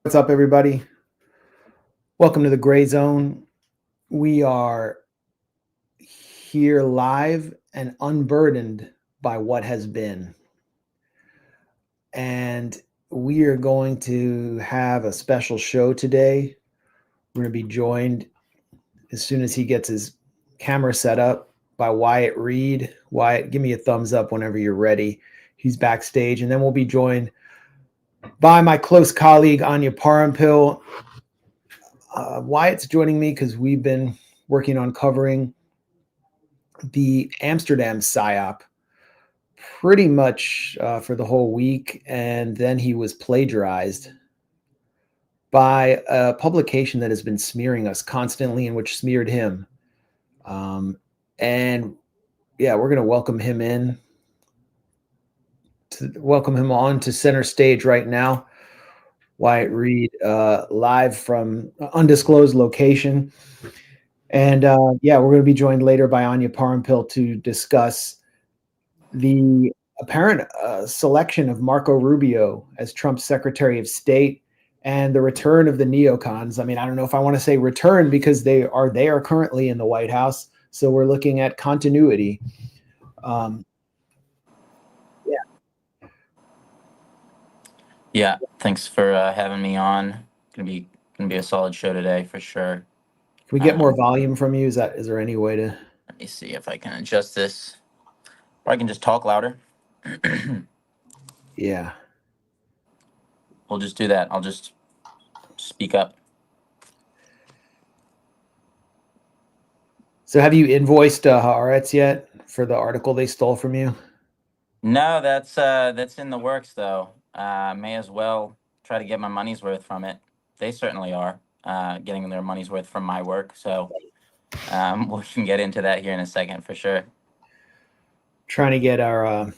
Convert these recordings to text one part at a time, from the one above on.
What's up, everybody? Welcome to the Grayzone. We are here live and unburdened by what has been. And we are going to have a special show today. We're going to be joined as soon as he gets his camera set up by Wyatt Reed. Wyatt, give me a thumbs up whenever you're ready. He's backstage. And then we'll be joined by my close colleague, Anya Parampil. Wyatt's joining me because we've been working on covering the Amsterdam psy-op pretty much for the whole week. And then he was plagiarized by a publication that has been smearing us constantly and which smeared him. And yeah, we're going to welcome him on to center stage right now. Wyatt Reed, live from undisclosed location. And yeah, we're going to be joined later by Anya Parampil to discuss the apparent selection of Marco Rubio as Trump's Secretary of State and the return of the neocons. I mean, I don't know if I want to say return because they are currently in the White House. So we're looking at continuity. Yeah, thanks for having me on. Gonna be a solid show today for sure. Can we get more volume from you? Is there any way to? Let me see if I can adjust this, or I can just talk louder. Yeah, we'll just do that. I'll just speak up. So have you invoiced Haaretz yet for the article they stole from you? No, that's in the works though. May as well try to get my money's worth from it. They certainly are getting their money's worth from my work. So we can get into that here in a second for sure. Trying to get our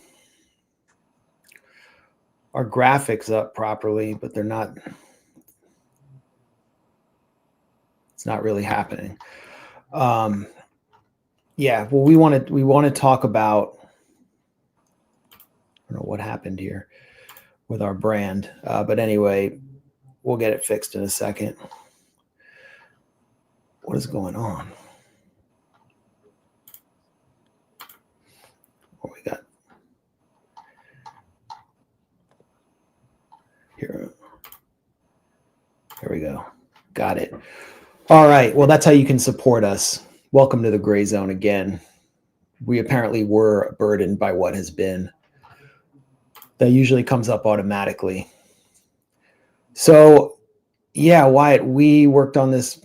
graphics up properly, but they're not. It's not really happening. Yeah, well, we want to talk about. I don't know what happened here with our brand, but anyway, we'll get it fixed in a second. What is going on? What we got here? There we go. Got it. All right. Well, that's how you can support us. Welcome to the Gray Zone again. We apparently were burdened by what has been. That usually comes up automatically. So, yeah, Wyatt, we worked on this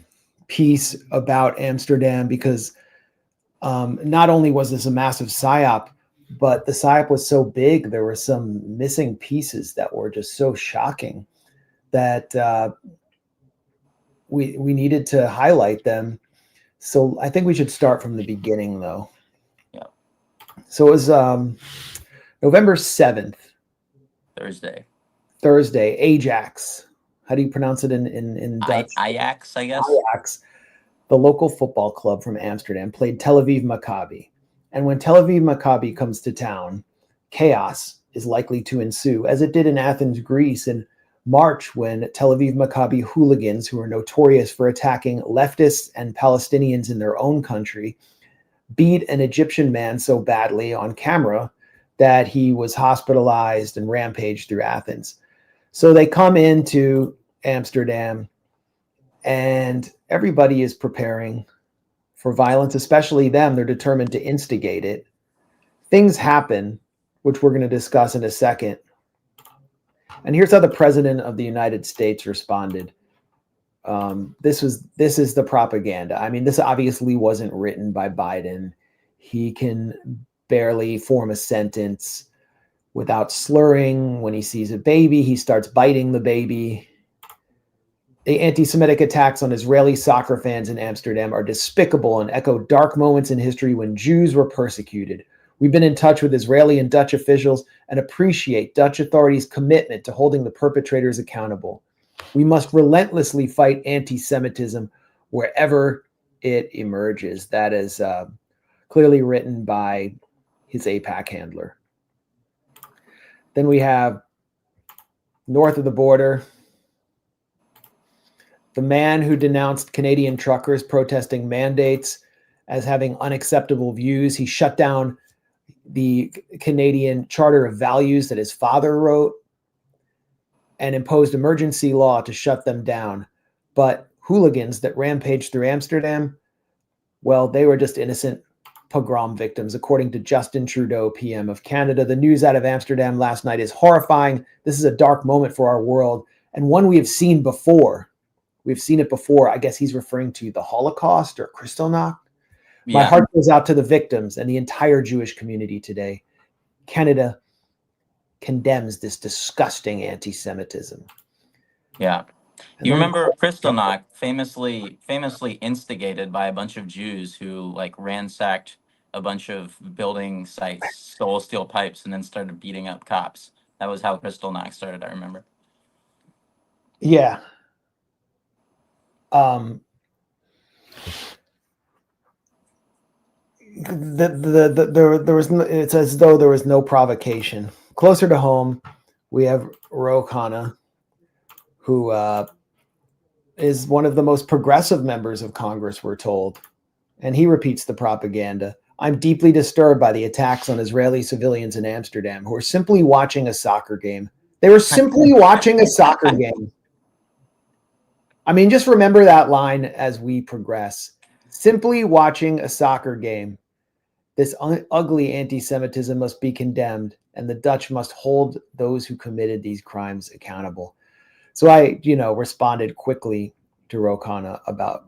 piece about Amsterdam because not only was this a massive psyop, but the psyop was so big, there were some missing pieces that were just so shocking that we needed to highlight them. So I think we should start from the beginning, though. Yeah. So it was November 7th. Thursday, Ajax. How do you pronounce it in Dutch? Ajax, I guess. Ajax, the local football club from Amsterdam, played Tel Aviv Maccabi. And when Tel Aviv Maccabi comes to town, chaos is likely to ensue, as it did in Athens, Greece, in March when Tel Aviv Maccabi hooligans, who are notorious for attacking leftists and Palestinians in their own country, beat an Egyptian man so badly on camera that he was hospitalized and rampaged through Athens. So they come into Amsterdam and everybody is preparing for violence, especially them. They're determined to instigate it. Things happen, which we're going to discuss in a second. And here's how the President of the United States responded. This is the propaganda. I mean, this obviously wasn't written by Biden. He can barely form a sentence without slurring. When he sees a baby, he starts biting the baby. The anti-Semitic attacks on Israeli soccer fans in Amsterdam are despicable and echo dark moments in history when Jews were persecuted. We've been in touch with Israeli and Dutch officials and appreciate Dutch authorities' commitment to holding the perpetrators accountable. We must relentlessly fight anti-Semitism wherever it emerges. That is clearly written by his AIPAC handler. Then we have north of the border, The man who denounced Canadian truckers protesting mandates as having unacceptable views. He shut down the Canadian Charter of Values that his father wrote and imposed emergency law to shut them down. But hooligans that rampaged through Amsterdam, well, they were just innocent pogrom victims, according to Justin Trudeau, PM of Canada. The news out of Amsterdam last night is horrifying. This is a dark moment for our world, and one we have seen before. We've seen it before. I guess he's referring to the Holocaust or Kristallnacht. Yeah. My heart goes out to the victims and the entire Jewish community today. Canada condemns this disgusting anti-Semitism. Yeah. You remember Kristallnacht, famously instigated by a bunch of Jews who like ransacked a bunch of building sites, stole steel pipes, and then started beating up cops. That was how Kristallnacht started, I remember. Yeah. There was no, it's as though there was no provocation. Closer to home, we have Ro Khanna, who is one of the most progressive members of Congress, we're told. And he repeats the propaganda. I'm deeply disturbed by the attacks on Israeli civilians in Amsterdam who are simply watching a soccer game. They were simply watching a soccer game. I mean, just remember that line as we progress. Simply watching a soccer game. This ugly anti-Semitism must be condemned, and the Dutch must hold those who committed these crimes accountable. So I, responded quickly to Ro Khanna about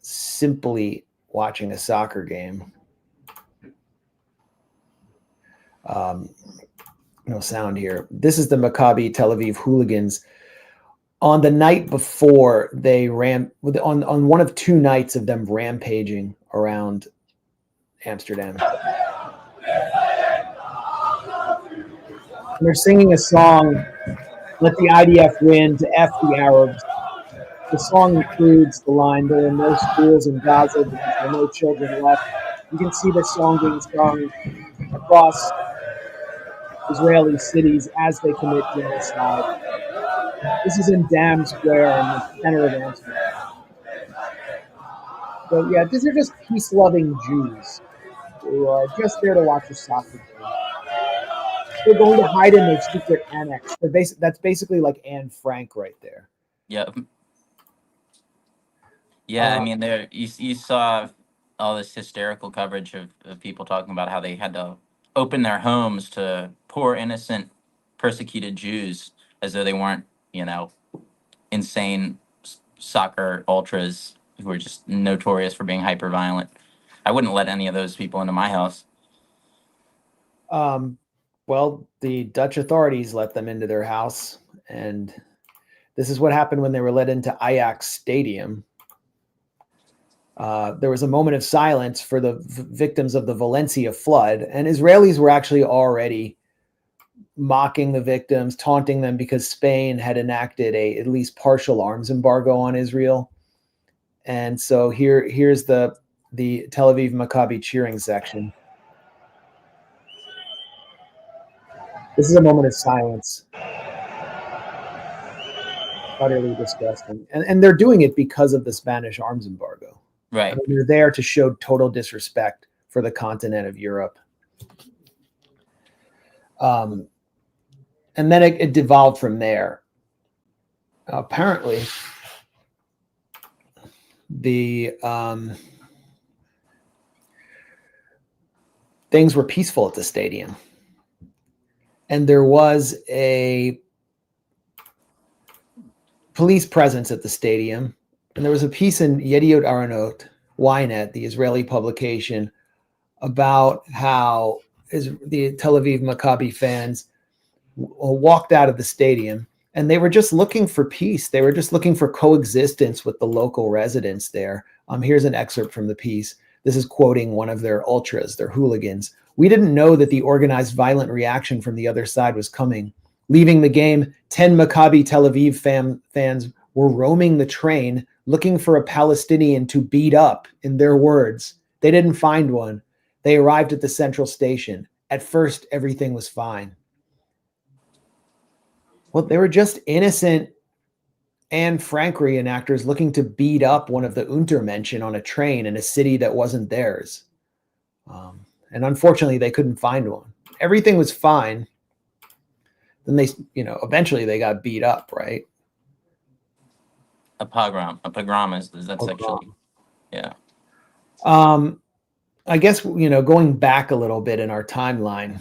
simply watching a soccer game. No sound here. This is the Maccabi Tel Aviv hooligans. On the night before they on one of two nights of them rampaging around Amsterdam. And they're singing a song, "Let the IDF win to F the Arabs." The song includes the line, "There are no schools in Gaza because there are no children left." You can see the song being sung across Israeli cities as they commit genocide. This is in Dam Square in the center of Amsterdam. So yeah, these are just peace-loving Jews who are just there to watch a soccer game. They're going to hide in their secret annex. That's basically like Anne Frank right there. Yep. Yeah, I mean, you saw all this hysterical coverage of people talking about how they had to open their homes to poor, innocent, persecuted Jews as though they weren't, insane soccer ultras who were just notorious for being hyper violent. I wouldn't let any of those people into my house. Well, the Dutch authorities let them into their house, and this is what happened when they were let into Ajax Stadium. There was a moment of silence for the victims of the Valencia flood, and Israelis were actually already mocking the victims, taunting them because Spain had enacted a at least partial arms embargo on Israel. And so here's the Tel Aviv Maccabi cheering section. This is a moment of silence. Utterly disgusting. And they're doing it because of the Spanish arms embargo. Right. I mean, they're there to show total disrespect for the continent of Europe. And then it devolved from there. Apparently, the things were peaceful at the stadium. And there was a police presence at the stadium. And there was a piece in Yediot Aharonot, Ynet, the Israeli publication, about how the Tel Aviv Maccabi fans walked out of the stadium, and they were just looking for peace. They were just looking for coexistence with the local residents there. Here's an excerpt from the piece. This is quoting one of their ultras, their hooligans. "We didn't know that the organized violent reaction from the other side was coming. Leaving the game, 10 Maccabi Tel Aviv fans were roaming the train looking for a Palestinian to beat up, in their words. They didn't find one. They arrived at the central station. At first, everything was fine." Well, they were just innocent and Frank reenactors looking to beat up one of the Untermenschen on a train in a city that wasn't theirs. And unfortunately, they couldn't find one. Everything was fine. Then they, eventually they got beat up, right? A pogrom. A pogrom is that's Pogrom. actually, yeah. I guess, going back a little bit in our timeline,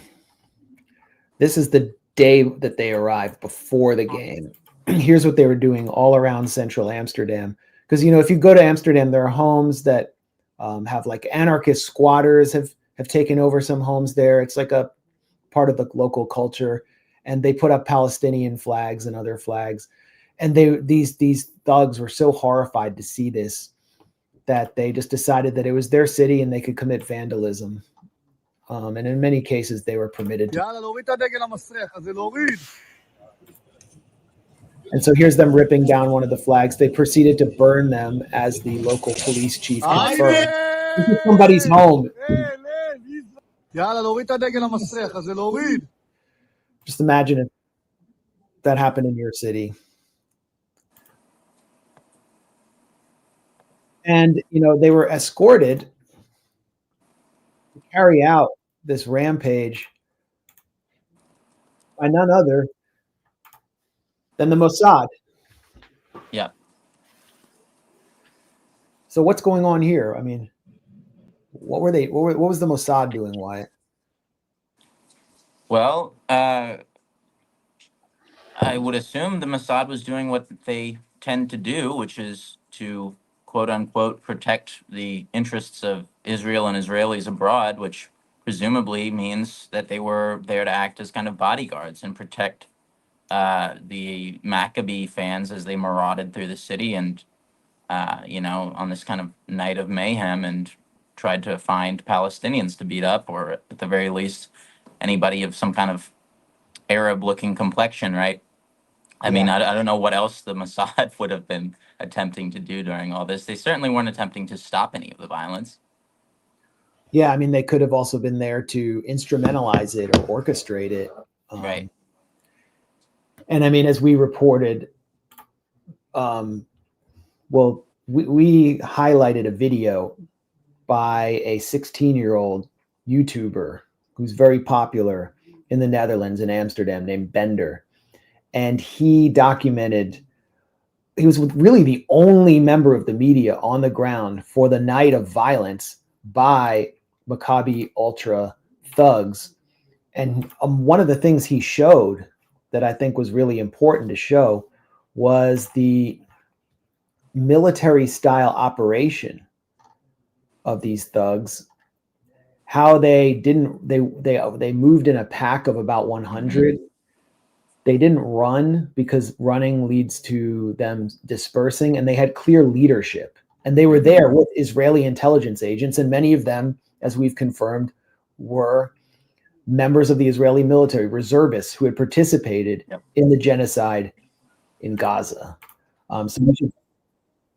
this is the day that they arrived before the game. Here's what they were doing all around central Amsterdam. Because, if you go to Amsterdam, there are homes that have like anarchist squatters have taken over some homes there. It's like a part of the local culture. And they put up Palestinian flags and other flags. And these thugs were so horrified to see this that they just decided that it was their city and they could commit vandalism. And in many cases, they were permitted to. And so here's them ripping down one of the flags. They proceeded to burn them as the local police chief confirmed. This is somebody's home. Just imagine if that happened in your city. And, they were escorted to carry out this rampage by none other than the Mossad. Yeah. So what's going on here? I mean, what was the Mossad doing, Wyatt? Well, I would assume the Mossad was doing what they tend to do, which is to, quote unquote, protect the interests of Israel and Israelis abroad, which presumably means that they were there to act as kind of bodyguards and protect the Maccabee fans as they marauded through the city and, on this kind of night of mayhem and tried to find Palestinians to beat up, or at the very least, anybody of some kind of Arab-looking complexion, right? I mean, I don't know what else the Mossad would have been attempting to do during all this. They certainly weren't attempting to stop any of the violence. Yeah, I mean, they could have also been there to instrumentalize it or orchestrate it. Right. And I mean, as we reported, we highlighted a video by a 16-year-old YouTuber who's very popular in the Netherlands, in Amsterdam, named Bender. And he was really the only member of the media on the ground for the night of violence by Maccabi Ultra thugs. And one of the things he showed that I think was really important to show was the military style operation of these thugs, how they moved in a pack of about 100. They didn't run because running leads to them dispersing, and they had clear leadership. And they were there with Israeli intelligence agents, and many of them, as we've confirmed, were members of the Israeli military, reservists who had participated in the genocide in Gaza. So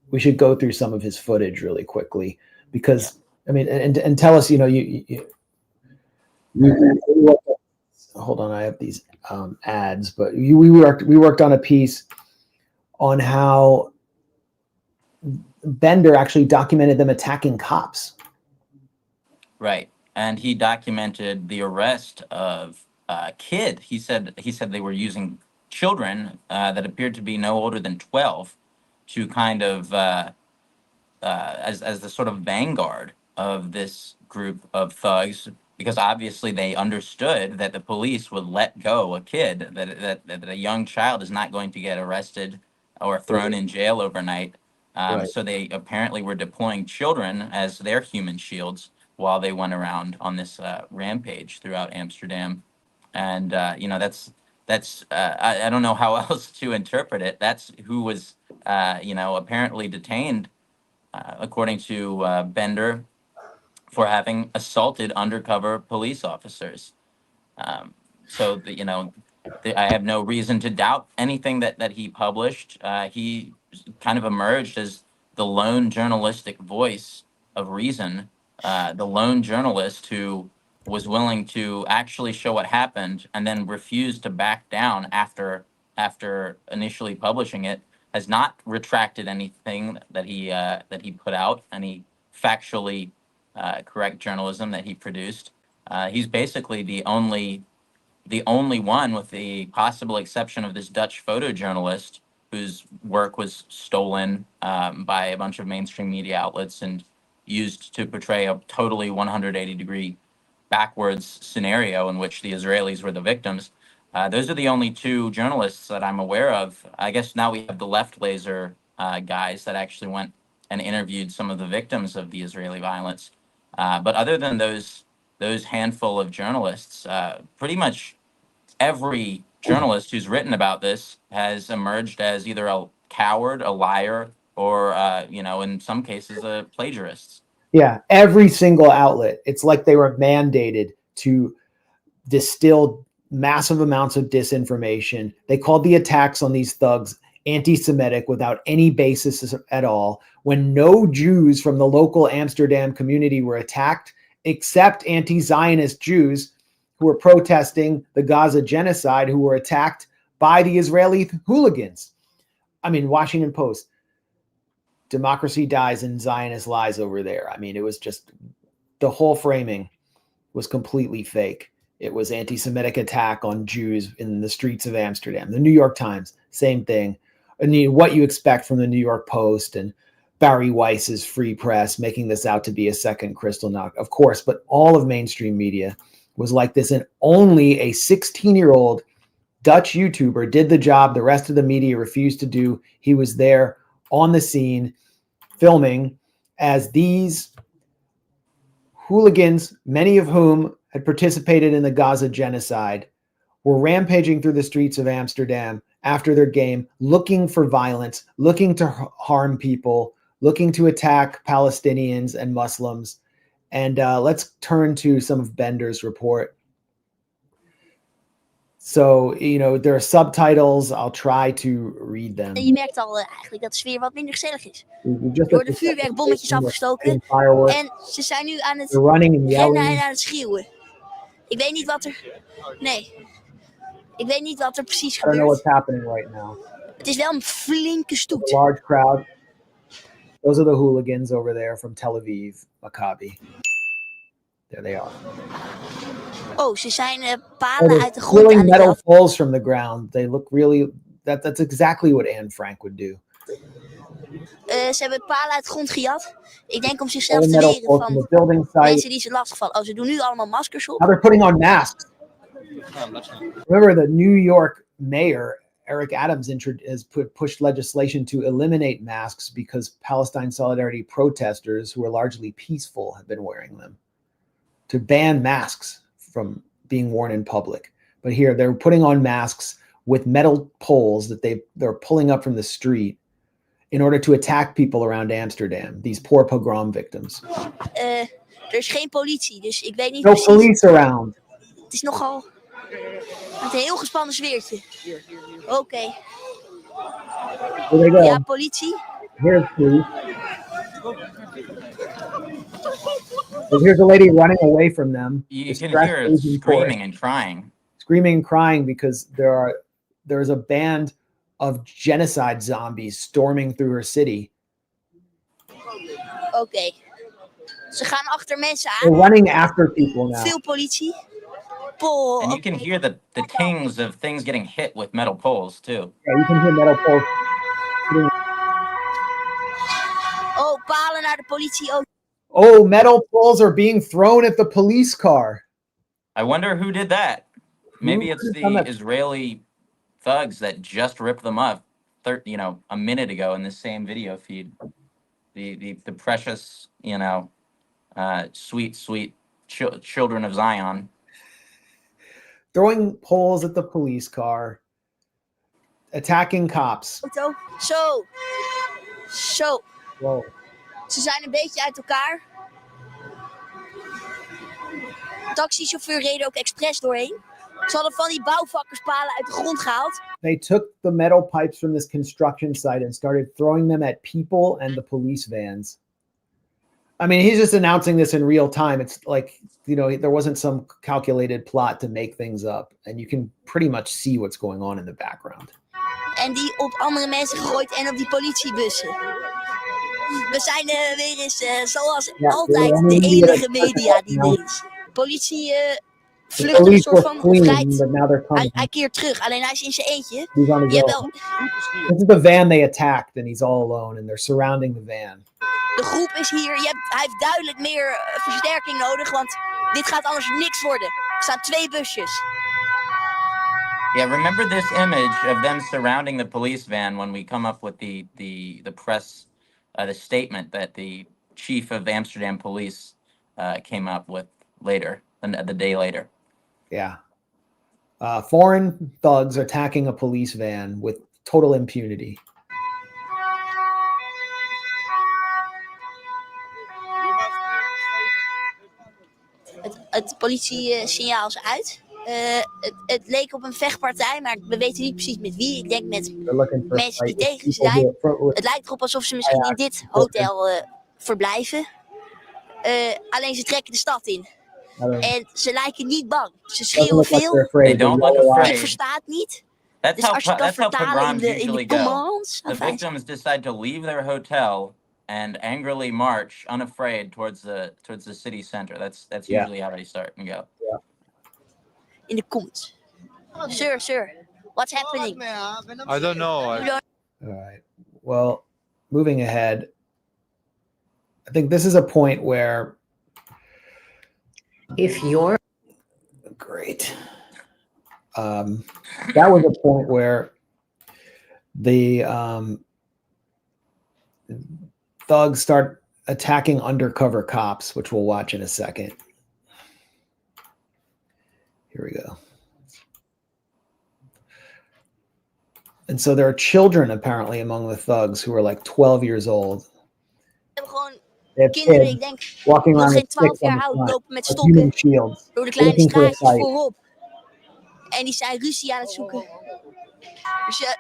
we should go through some of his footage really quickly, because I mean, and tell us, hold on, I have these ads, but we worked on a piece on how Bender actually documented them attacking cops. Right. And he documented the arrest of a kid. He said they were using children that appeared to be no older than 12 to kind of as the sort of vanguard of this group of thugs, because obviously they understood that the police would let go a kid, that a young child is not going to get arrested or thrown in jail overnight. So they apparently were deploying children as their human shields while they went around on this rampage throughout Amsterdam. And, that's I don't know how else to interpret it. That's who was, apparently detained, according to Bender, for having assaulted undercover police officers. So, I have no reason to doubt anything that he published. He kind of emerged as the lone journalistic voice of reason, the lone journalist who was willing to actually show what happened and then refused to back down after initially publishing it, has not retracted anything that he put out, any factually correct journalism that he produced. He's basically the only one, with the possible exception of this Dutch photojournalist whose work was stolen by a bunch of mainstream media outlets and used to portray a totally 180-degree backwards scenario in which the Israelis were the victims. Those are the only two journalists that I'm aware of. I guess now we have the Left Laser guys that actually went and interviewed some of the victims of the Israeli violence. But other than those handful of journalists, pretty much every journalist who's written about this has emerged as either a coward, a liar, or in some cases, a plagiarist. Yeah, every single outlet. It's like they were mandated to distill massive amounts of disinformation. They called the attacks on these thugs anti-Semitic without any basis at all, when no Jews from the local Amsterdam community were attacked, except anti-Zionist Jews who were protesting the Gaza genocide, who were attacked by the Israeli hooligans. I mean, Washington Post, democracy dies and Zionist lies over there. I mean, it was just, the whole framing was completely fake. It was anti-Semitic attack on Jews in the streets of Amsterdam. The New York Times, same thing. I mean, what you expect from the New York Post and Barry Weiss's Free Press, making this out to be a second Kristallnacht, of course, but all of mainstream media was like this, and only a 16-year-old Dutch YouTuber did the job the rest of the media refused to do. He was there on the scene filming as these hooligans, many of whom had participated in the Gaza genocide, were rampaging through the streets of Amsterdam after their game, looking for violence, looking to harm people, looking to attack Palestinians and Muslims. And let's turn to some of Bender's report. So, there are subtitles. I'll try to read them. Je merkt al eigenlijk dat de sfeer wat minder gezellig is. Er worden vuurwerkbommetjes afgestoken. En ze zijn nu aan het rennen en aan het schreeuwen. Ik weet niet wat er... Nee. Ik weet niet wat er precies gebeurt. I don't know what's happening right now. Het is wel een flinke stoet. A large crowd. Those are the hooligans over there from Tel Aviv, Maccabi. There they are. Oh, ze zijn palen uit de grond pulling aan metal het poles from the ground. They look really... That's exactly what Anne Frank would do. Ze hebben palen uit de grond gejat. Ik denk om zichzelf te leren van mensen die ze lastigvallen. Oh, ze doen nu allemaal maskers op. Now they're putting on masks. Remember, the New York mayor, Eric Adams, has pushed legislation to eliminate masks because Palestine Solidarity protesters, who are largely peaceful, have been wearing them. To ban masks from being worn in public. But here, they're putting on masks with metal poles that they're pulling up from the street in order to attack people around Amsterdam, these poor pogrom victims. Er is geen politie, dus ik weet niet No police around. Het is nogal een heel gespannen sfeertje. Oké. Ja, politie. Here's police. So here's a lady running away from them. You can hear her screaming and crying. Screaming and crying because there's a band of genocide zombies storming through her city. Oké. Ze gaan achter mensen aan. They're running after people now. Veel politie. And you can hear the tings of things getting hit with metal poles too. Yeah, you can hear metal poles. Oh, palen naar de politie. Oh, metal poles are being thrown at the police car. I wonder who did that. Maybe it's the Israeli thugs that just ripped them up, a minute ago in this same video feed. The precious, sweet children of Zion. Throwing poles at the police car. Attacking cops. Zo. Whoa. Ze zijn een beetje uit elkaar. De taxichauffeur reed ook expres doorheen. Ze hadden van die bouwvakkerspalen uit de grond gehaald. They took the metal pipes from this construction site and started throwing them at people and the police vans. I mean, he's just announcing this in real time. It's like, there wasn't some calculated plot to make things up. And you can pretty much see what's going on in the background. En die op andere mensen gegooid en op die politiebussen. We zijn weer eens, zoals altijd, de enige media die er is. Politie vlucht een soort van grijpt. Hij keert terug, alleen hij is in zijn eentje. Je hebt wel... This is the van they attacked and he's all alone and they're surrounding the van. De groep is hier. Hij heeft duidelijk meer versterking nodig, want dit gaat anders niks worden. Er staan 2 busjes. Yeah, remember this image of them surrounding the police van when we come up with the press, the statement that the chief of Amsterdam police came up with later, the day later. Yeah. Foreign thugs are attacking a police van with total impunity. Het politie-signaal is uit. Het leek op een vechtpartij, maar we weten niet precies met wie. Ik denk met mensen die tegen ze zijn. Het lijkt erop alsof ze misschien in dit hotel verblijven. Alleen ze trekken de stad in. En ze lijken niet bang. Ze schreeuwen veel. They don't look afraid. Ik versta het niet. That's Dus als je kan vertalen in de commands. The victims decide to leave their hotel and angrily march, unafraid, towards the city center. That's usually how they start and go. Yeah. In the comments. Sir, what's happening? I don't know. All right. Well, moving ahead, I think this is a point where if you're great. That was a point where the thugs start attacking undercover cops, which we'll watch in a second. Here we go. And so there are children apparently among the thugs who are like 12 years old. They have Kinderen, ik kids denk, walking nog around geen with sticks 12 on jaar the oud, front, lopen met like stokken human shields, door de kleine looking for a straatjes fight. voorop. En die zijn ruzie aan het zoeken. Dus je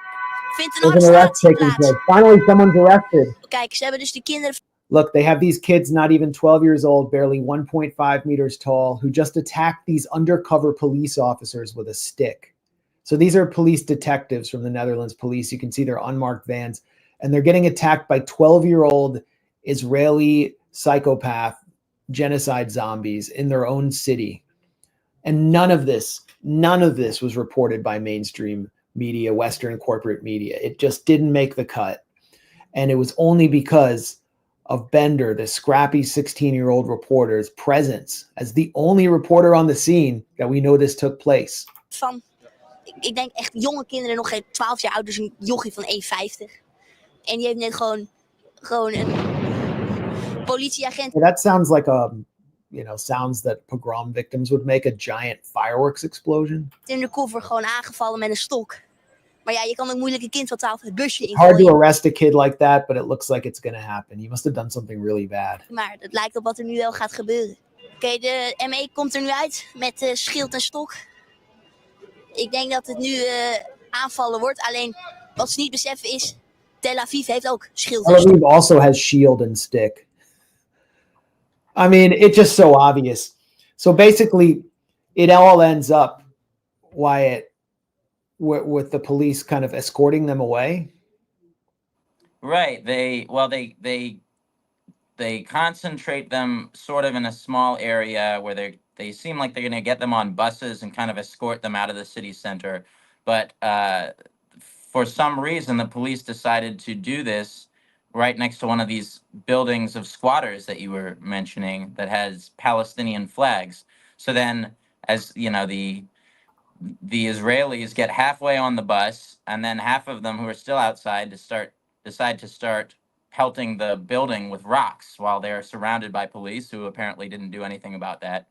vindt een There's an arrest arrestatie taking plaats. place. Finally, someone's arrested. Kijk, ze hebben dus de kinderen... Look, they have these kids not even 12 years old, barely 1.5 meters tall, who just attacked these undercover police officers with a stick. So these are police detectives from the Netherlands police. You can see their unmarked vans, and they're getting attacked by 12-year-old Israeli psychopath genocide zombies in their own city. And none of this was reported by mainstream media, Western corporate media. It just didn't make the cut. And it was only because of Bender, the scrappy 16-year-old reporter's presence as the only reporter on the scene that we know this took place. Van, ik denk echt jonge kinderen, nog geen 12 jaar oud, dus een jochie van 1,50. En die heeft net gewoon een politieagent. That sounds like sounds that pogrom victims would make, a giant fireworks explosion. Undercover gewoon aangevallen met een stok. Maar ja, je kan ook moeilijk een kind van 12 het busje in. Hard to arrest a kid like that, but it looks like it's going to happen. He must have done something really bad. Maar het lijkt op wat er nu wel gaat gebeuren. Oké, de ME komt er nu uit met schild en stok. Ik denk dat het nu aanvallen wordt. Alleen wat ze niet beseffen is, Tel Aviv heeft ook schild en Tel stok. Aviv also has shield and stick. I mean, it's just so obvious. So basically, it all ends up, Wyatt, with the police kind of escorting them away. Right. They concentrate them sort of in a small area where they seem like they're going to get them on buses and kind of escort them out of the city center. But for some reason, the police decided to do this right next to one of these buildings of squatters that you were mentioning that has Palestinian flags. So then, as you know, the Israelis get halfway on the bus, and then half of them who are still outside decide to start pelting the building with rocks while they're surrounded by police who apparently didn't do anything about that.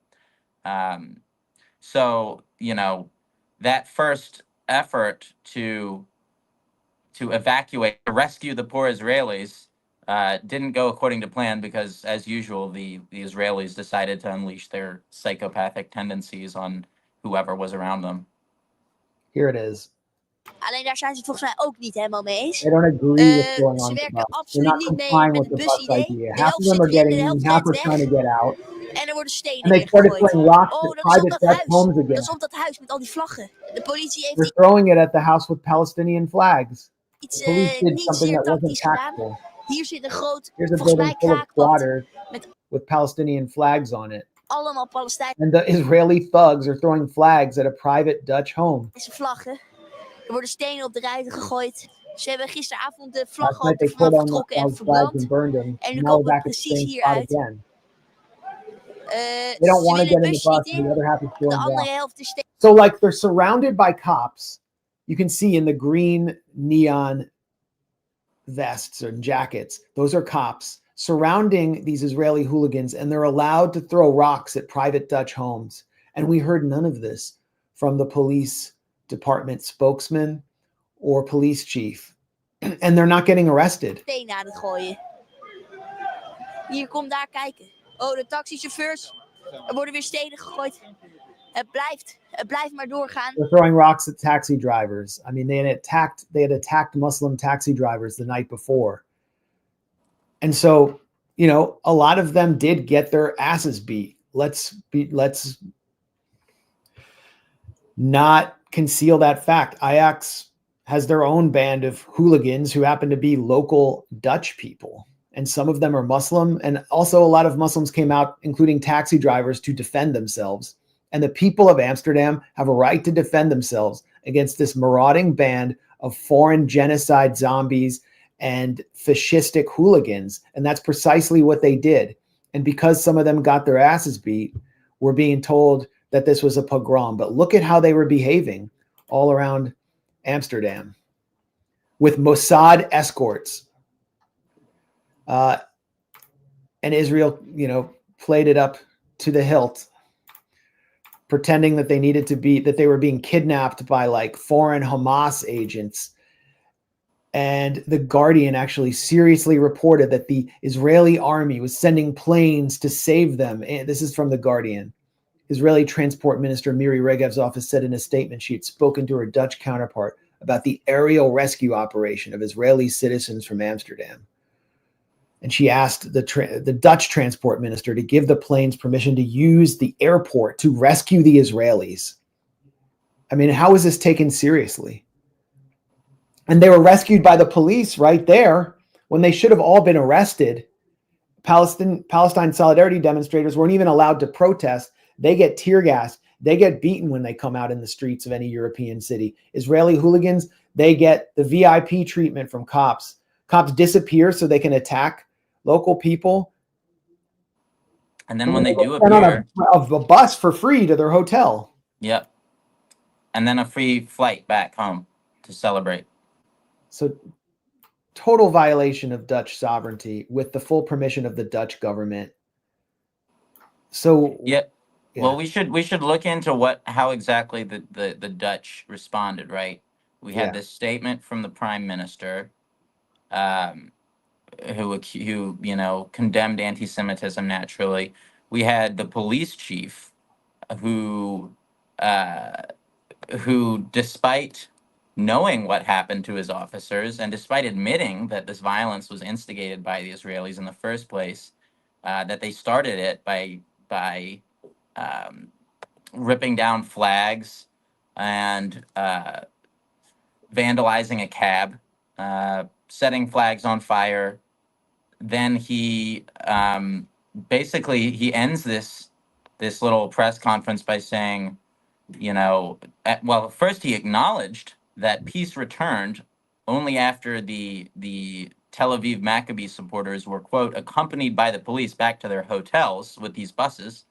So, you know, that first effort to evacuate, to rescue the poor Israelis didn't go according to plan because, as usual, the Israelis decided to unleash their psychopathic tendencies on whoever was around them. Here it is. Alleen daar zijn ze volgens mij ook niet helemaal mee eens. They don't agree with going on Ze the werken bus. They're absoluut not niet mee complying met with het the bus busidee. idea. De Half of helft them are zit erin, de getting in, helft half are rent trying weg. to get out. En er worden stenen And they started neergegooid. throwing rocks Oh, at dat is op private dat Dutch huis. homes Dat again. is op dat huis met al die vlaggen. De politie heeft They're throwing it at the house with Palestinian flags. iets The police did niet something zeer that wasn't tactisch gedaan. tactful. Hier zit een groot, Here's a volgens mij building full of kraakpand squatters met with Palestinian flags on it. allemaal Palestijnse And the Israeli thugs are throwing flags at a private Dutch home. vlaggen. Er worden stenen op de ruiten gegooid. Ze hebben gisteravond de Last vlaggen night op they vanaf pulled on getrokken en those flags and verbrand. burned them. En nu Now we're komen we back at the precies same hier spot uit. again. They Ze don't want to willen get de in the bus bus, niet and the in. other half is De throwing andere rocks. helft is stenen. So, like, they're surrounded by cops. You can see in the green neon vests or jackets, those are cops surrounding these Israeli hooligans, and they're allowed to throw rocks at private Dutch homes. And we heard none of this from the police department spokesman or police chief. And they're not getting arrested. Stenen aan het gooien. Hier, kom daar kijken. Oh, de taxichauffeurs. Er worden weer stenen gegooid. Het blijft maar doorgaan. They're throwing rocks at taxi drivers. I mean, they had attacked Muslim taxi drivers the night before. And so, you know, a lot of them did get their asses beat. Let's not conceal that fact. Ajax has their own band of hooligans who happen to be local Dutch people. And some of them are Muslim. And also a lot of Muslims came out, including taxi drivers, to defend themselves. And the people of Amsterdam have a right to defend themselves against this marauding band of foreign genocide zombies and fascistic hooligans. And that's precisely what they did. And because some of them got their asses beat, we're being told that this was a pogrom. But look at how they were behaving all around Amsterdam with Mossad escorts. And Israel, you know, played it up to the hilt, pretending that they were being kidnapped by like foreign Hamas agents. And the Guardian actually seriously reported that the Israeli army was sending planes to save them. And this is from the Guardian. Israeli Transport Minister Miri Regev's office said in a statement she had spoken to her Dutch counterpart about the aerial rescue operation of Israeli citizens from Amsterdam. And she asked the Dutch transport minister to give the planes permission to use the airport to rescue the Israelis. I mean, how is this taken seriously? And they were rescued by the police right there when they should have all been arrested. Palestine solidarity demonstrators weren't even allowed to protest. They get tear gassed. They get beaten when they come out in the streets of any European city. Israeli hooligans, they get the VIP treatment from cops. Cops disappear so they can attack local people. And then when they do appear appear, a bus for free to their hotel. Yep. And then a free flight back home to celebrate. So total violation of Dutch sovereignty with the full permission of the Dutch government. So yeah. Well, we should look into how exactly the Dutch responded, right? We had this statement from the prime minister, who you know condemned anti-Semitism naturally. We had the police chief, who despite knowing what happened to his officers and despite admitting that this violence was instigated by the Israelis in the first place, that they started it by ripping down flags and vandalizing a cab, setting flags on fire. Then he basically he ends this little press conference by saying, you know, well, first he acknowledged that peace returned only after the Tel Aviv Maccabi supporters were, quote, accompanied by the police back to their hotels with these buses.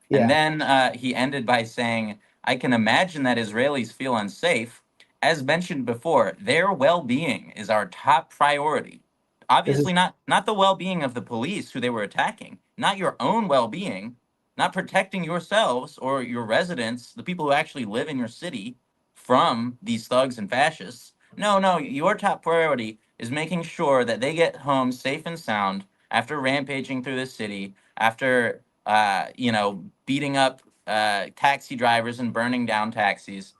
Yeah. And then he ended by saying, I can imagine that Israelis feel unsafe. As mentioned before, their well-being is our top priority. Obviously not the well-being of the police who they were attacking, not your own well-being, not protecting yourselves or your residents, the people who actually live in your city, from these thugs and fascists. No, your top priority is making sure that they get home safe and sound after rampaging through the city, after you know, beating up taxi drivers and burning down taxis.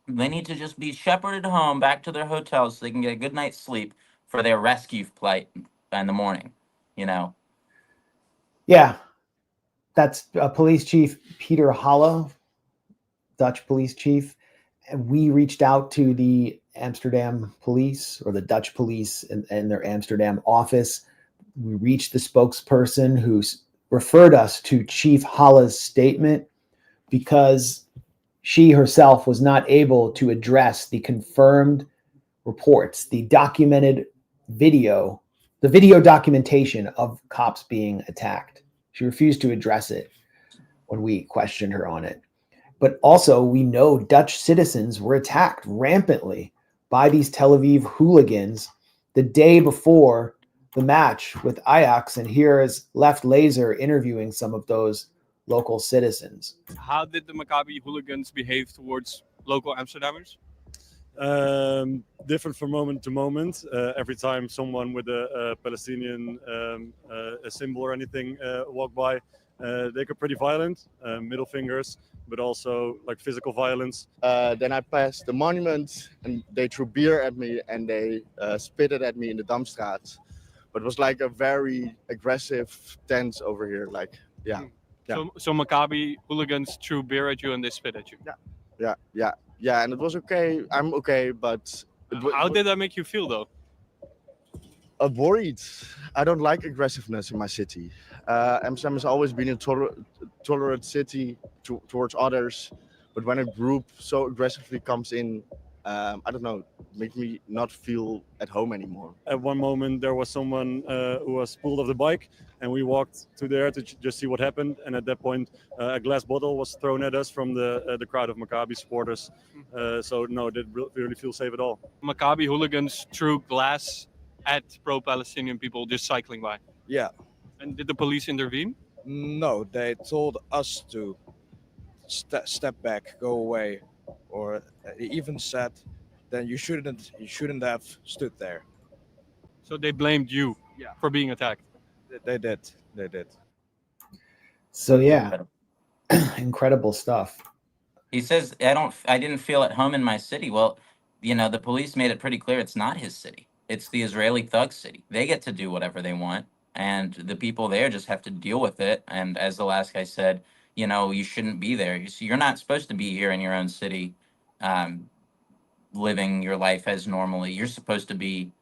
They need to just be shepherded home back to their hotels so they can get a good night's sleep for their rescue flight in the morning, you know? Yeah. That's Police Chief Peter Halle, Dutch police chief. And we reached out to the Amsterdam police, or the Dutch police, in their Amsterdam office. We reached the spokesperson who referred us to Chief Halle's statement because she herself was not able to address the confirmed reports, the documented video, the video documentation of cops being attacked. She refused to address it when we questioned her on it. But also, we know Dutch citizens were attacked rampantly by these Tel Aviv hooligans the day before the match with Ajax. And here is Left Laser interviewing some of those local citizens. How did the Maccabi hooligans behave towards local Amsterdammers? Different from moment to moment. Every time someone with a Palestinian a symbol or anything walked by, they got pretty violent, middle fingers, but also like physical violence. Then I passed the monument and they threw beer at me and they spitted at me in the Damstraat. But it was like a very aggressive tense over here. Like, yeah. Yeah. So Maccabi hooligans threw beer at you and they spit at you. Yeah, and it was okay. I'm okay, but how did that make you feel though? Worried. I don't like aggressiveness in my city. Amsterdam has always been a tolerant city towards others, but when a group so aggressively comes in, I don't know, make me not feel at home anymore. At one moment, there was someone who was pulled off the bike, and we walked to there to just see what happened. And at that point, a glass bottle was thrown at us from the crowd of Maccabi supporters. So no, it didn't really feel safe at all. Maccabi hooligans threw glass at pro-Palestinian people just cycling by. Yeah. And did the police intervene? No, they told us to step back, go away, or they even said, then you shouldn't have stood there. So they blamed you for being attacked. They did. So yeah, incredible stuff. He says, I didn't feel at home in my city. Well, you know, the police made it pretty clear it's not his city. It's the Israeli thug city. They get to do whatever they want, and the people there just have to deal with it. And as the last guy said, you know, you shouldn't be there. You're not supposed to be here in your own city, living your life as normally. You're supposed to be,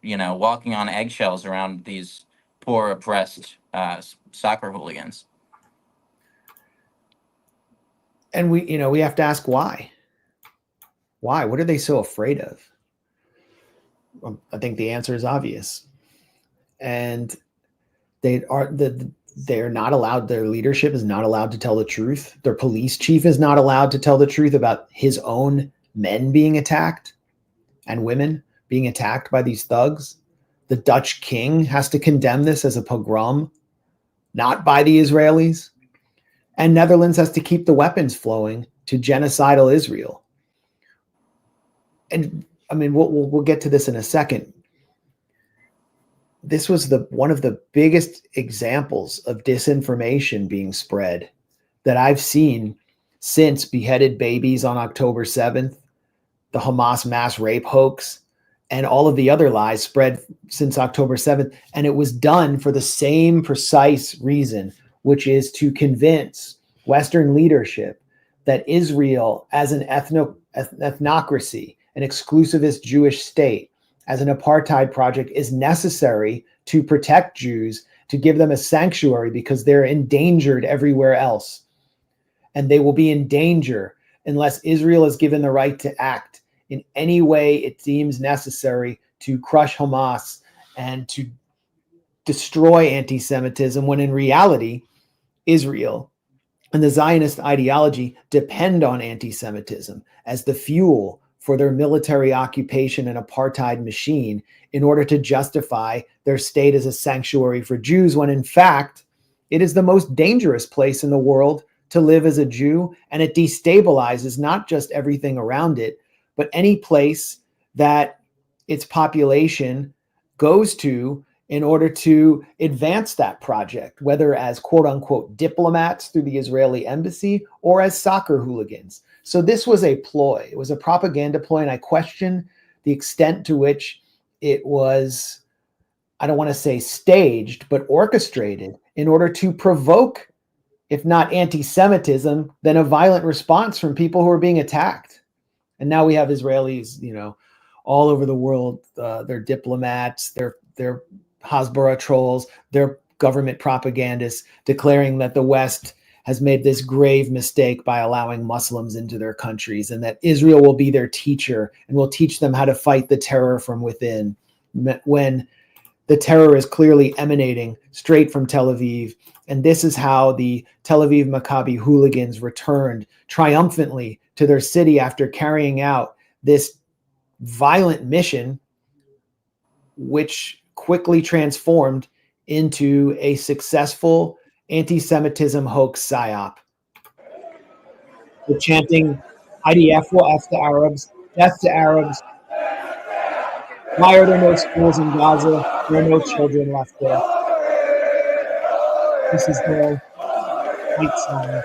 you know, walking on eggshells around these poor, oppressed soccer hooligans. And we have to ask why. Why? What are they so afraid of? I think the answer is obvious. And they're not allowed, their leadership is not allowed to tell the truth. Their police chief is not allowed to tell the truth about his own men being attacked and women being attacked by these thugs. The Dutch king has to condemn this as a pogrom, not by the Israelis. And Netherlands has to keep the weapons flowing to genocidal Israel. And I mean, we'll get to this in a second. This was one of the biggest examples of disinformation being spread that I've seen since beheaded babies on October 7th, the Hamas mass rape hoax, and all of the other lies spread since October 7th. And it was done for the same precise reason, which is to convince Western leadership that Israel, as an ethnocracy, an exclusivist Jewish state, as an apartheid project, is necessary to protect Jews, to give them a sanctuary, because they're endangered everywhere else. And they will be in danger unless Israel is given the right to act in any way it deems necessary to crush Hamas and to destroy anti-Semitism, when in reality, Israel and the Zionist ideology depend on anti-Semitism as the fuel for their military occupation and apartheid machine in order to justify their state as a sanctuary for Jews, when in fact, it is the most dangerous place in the world to live as a Jew, and it destabilizes not just everything around it, but any place that its population goes to in order to advance that project, whether as quote unquote diplomats through the Israeli embassy or as soccer hooligans. So this was a ploy. It was a propaganda ploy, and I question the extent to which it was, I don't want to say staged, but orchestrated in order to provoke if not anti-Semitism, then a violent response from people who are being attacked. And now we have Israelis, all over the world. They're diplomats, they're Hasbara trolls, they're government propagandists declaring that the West has made this grave mistake by allowing Muslims into their countries, and that Israel will be their teacher and will teach them how to fight the terror from within, when the terror is clearly emanating straight from Tel Aviv. And this is how the Tel Aviv Maccabi hooligans returned triumphantly to their city after carrying out this violent mission, which quickly transformed into a successful anti-Semitism hoax psy-op. They're chanting, IDF will F the Arabs, death to Arabs. Why are there no schools in Gaza? There are no children left there. This is their fight song.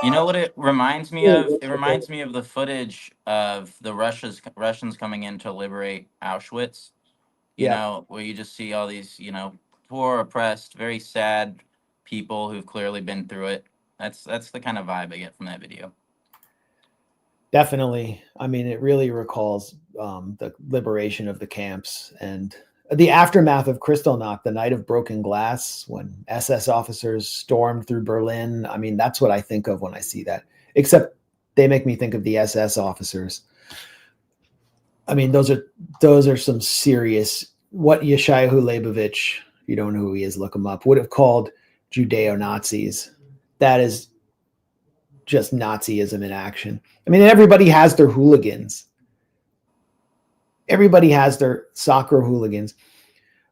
You know what it reminds me of? It reminds me of the footage of the Russians coming in to liberate Auschwitz. You know, where you just see all these, poor, oppressed, very sad people who've clearly been through it. That's the kind of vibe I get from that video. Definitely. I mean, it really recalls the liberation of the camps and the aftermath of Kristallnacht, the night of broken glass, when SS officers stormed through Berlin. I mean, that's what I think of when I see that, except they make me think of the SS officers. I mean, those are some serious, what Yeshayahu Leibovich, if you don't know who he is, look him up, would have called Judeo-Nazis. That is just Nazism in action. I mean, everybody has their hooligans. Everybody has their soccer hooligans,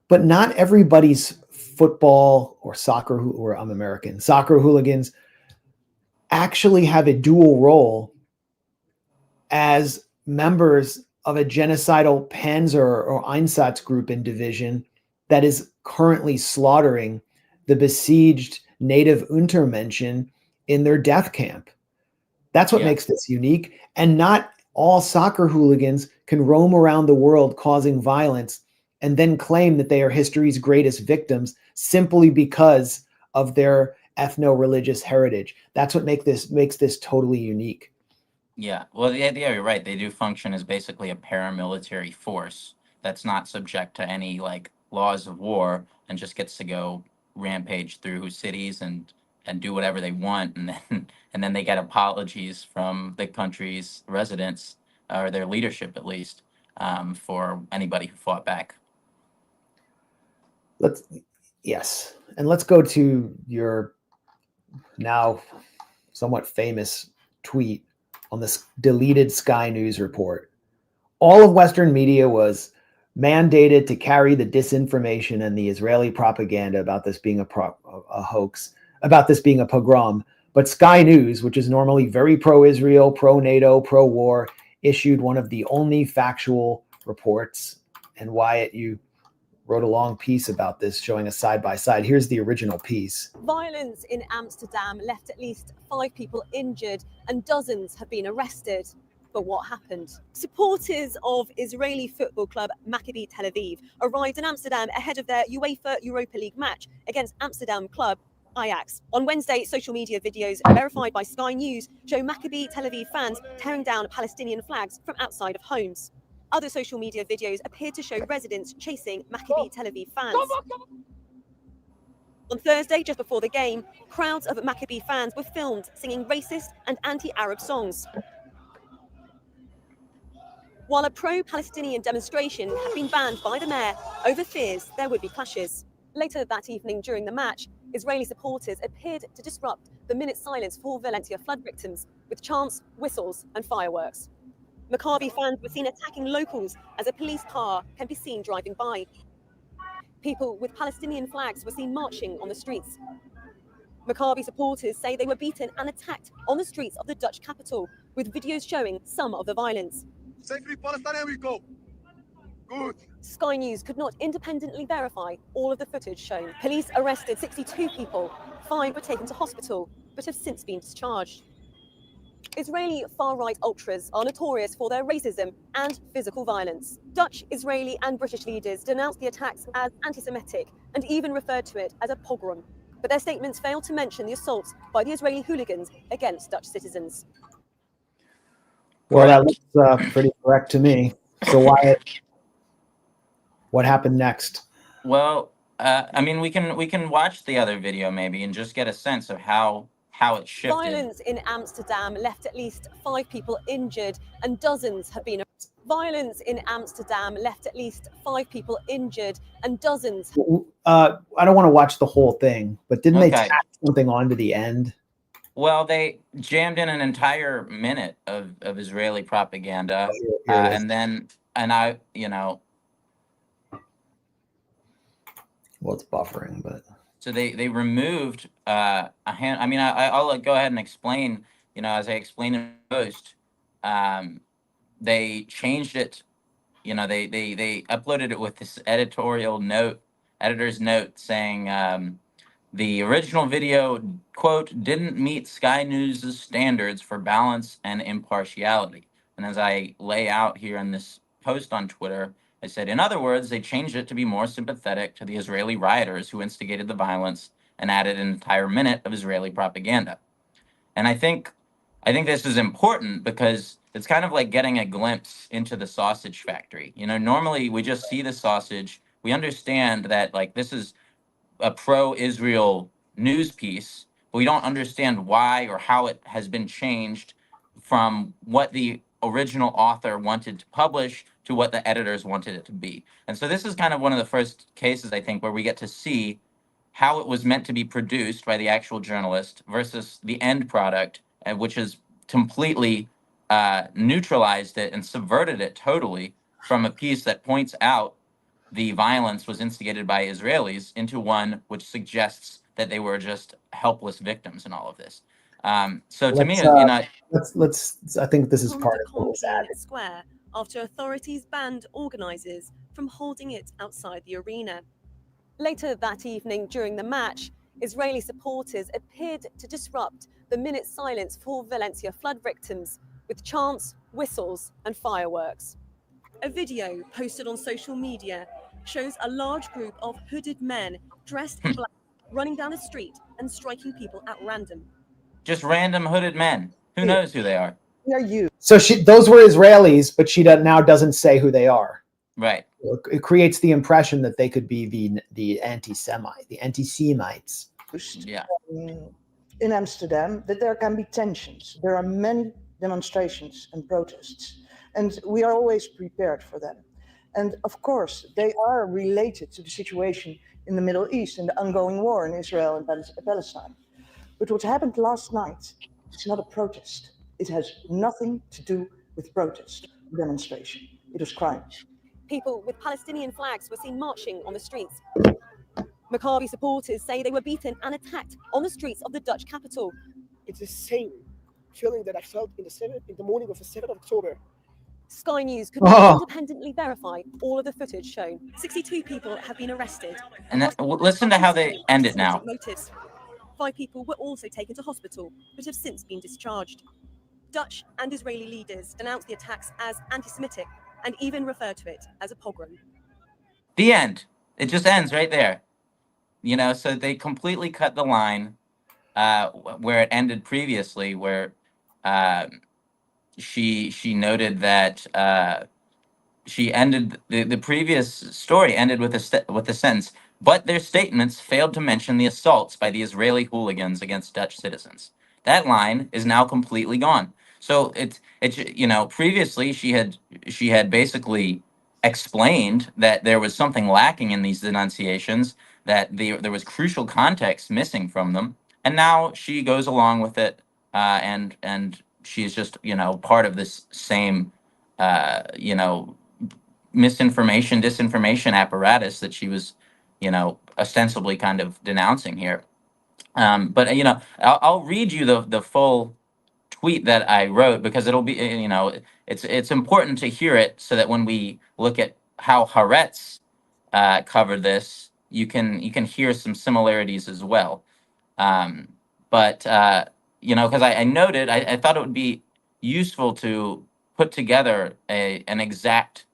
but not everybody's football or soccer, or I'm American, soccer hooligans actually have a dual role as members of a genocidal Panzer or Einsatzgruppen division that is currently slaughtering the besieged native Untermenschen in their death camp. That's what makes this unique. And not all soccer hooligans can roam around the world causing violence and then claim that they are history's greatest victims simply because of their ethno-religious heritage. That's what makes this totally unique. Yeah, well, yeah, you're right. They do function as basically a paramilitary force that's not subject to any laws of war and just gets to go rampage through cities and do whatever they want, and then they get apologies from the country's residents, or their leadership at least, for anybody who fought back. Let's go to your now somewhat famous tweet on this deleted Sky News report. All of Western media was mandated to carry the disinformation and the Israeli propaganda about this being a hoax, about this being a pogrom. But Sky News, which is normally very pro-Israel, pro-NATO, pro-war, issued one of the only factual reports. And Wyatt, you wrote a long piece about this, showing a side-by-side. Here's the original piece. Violence in Amsterdam left at least 5 people injured and dozens have been arrested. But what happened? Supporters of Israeli football club Maccabi Tel Aviv arrived in Amsterdam ahead of their UEFA Europa League match against Amsterdam club Ajax. On Wednesday, social media videos verified by Sky News show Maccabi Tel Aviv fans tearing down Palestinian flags from outside of homes. Other social media videos appeared to show residents chasing Maccabi Tel Aviv fans. On Thursday, just before the game, crowds of Maccabi fans were filmed singing racist and anti-Arab songs. While a pro-Palestinian demonstration had been banned by the mayor over fears there would be clashes. Later that evening during the match, Israeli supporters appeared to disrupt the minute silence for Valencia flood victims with chants, whistles and fireworks. Maccabi fans were seen attacking locals as a police car can be seen driving by. People with Palestinian flags were seen marching on the streets. Maccabi supporters say they were beaten and attacked on the streets of the Dutch capital, with videos showing some of the violence. Safely Palestine we go. Good. Sky News could not independently verify all of the footage shown. Police arrested 62 people. 5 were taken to hospital, but have since been discharged. Israeli far-right ultras are notorious for their racism and physical violence. Dutch, Israeli and British leaders denounced the attacks as anti-Semitic and even referred to it as a pogrom. But their statements failed to mention the assaults by the Israeli hooligans against Dutch citizens. Well, that looks pretty correct to me. So Wyatt, what happened next? Well, I mean, we can watch the other video maybe and just get a sense of how it shifted. Violence in Amsterdam left at least 5 people injured and dozens have been. Violence in Amsterdam left at least 5 people injured and dozens. I don't want to watch the whole thing, but didn't they tack something on to the end? Well, they jammed in an entire minute of Israeli propaganda, and I, you know. Well, it's buffering, but. So they removed a hand. I mean, I'll go ahead and explain. You know, as I explained in the post, they changed it. You know, they uploaded it with this editor's note saying the original video, quote, didn't meet Sky News' standards for balance and impartiality. And as I lay out here in this post on Twitter, I said, in other words, they changed it to be more sympathetic to the Israeli rioters who instigated the violence and added an entire minute of Israeli propaganda. And I think this is important because it's kind of like getting a glimpse into the sausage factory. You know, normally we just see the sausage. We understand that, like, this is a pro-Israel news piece, but we don't understand why or how it has been changed from what the original author wanted to publish to what the editors wanted it to be. And so this is kind of one of the first cases, I think, where we get to see how it was meant to be produced by the actual journalist versus the end product, which has completely neutralized it and subverted it totally from a piece that points out the violence was instigated by Israelis into one which suggests that they were just helpless victims in all of this. So to me, you know, let's. I think this is part of what was added. Square after authorities banned organizers from holding it outside the arena. Later that evening, during the match, Israeli supporters appeared to disrupt the minute silence for Valencia flood victims with chants, whistles, and fireworks. A video posted on social media shows a large group of hooded men dressed in black running down a street and striking people at random. Just random hooded men. Who knows who they are? So those were Israelis, but she now doesn't say who they are. Right. It creates the impression that they could be the anti-Semites. Yeah. In Amsterdam, that there can be tensions. There are many demonstrations and protests, and we are always prepared for them. And of course, they are related to the situation in the Middle East and the ongoing war in Israel and Palestine. But what happened last night, it's not a protest. It has nothing to do with protest, demonstration. It was crime. People with Palestinian flags were seen marching on the streets. Maccabi supporters say they were beaten and attacked on the streets of the Dutch capital. It's the same feeling that I felt in the morning of the 7th of October. Sky News could not independently verify all of the footage shown. 62 people have been arrested. And listen to how they end it now. Motives. 5 people were also taken to hospital, but have since been discharged. Dutch and Israeli leaders denounced the attacks as anti-Semitic and even referred to it as a pogrom. The end. It just ends right there. You know, so they completely cut the line where it ended previously, where she noted that she ended the previous story ended with a sentence, but their statements failed to mention the assaults by the Israeli hooligans against Dutch citizens. That line is now completely gone. So it's you know, previously she had basically explained that there was something lacking in these denunciations, that there was crucial context missing from them, and now she goes along with it, and she's just, you know, part of this same you know, disinformation apparatus that she was, you know, ostensibly kind of denouncing here. But you know, I'll read you the full tweet that I wrote, because it'll be, you know, it's important to hear it so that when we look at how Haaretz covered this, you can hear some similarities as well. But because I noted, I thought it would be useful to put together an exact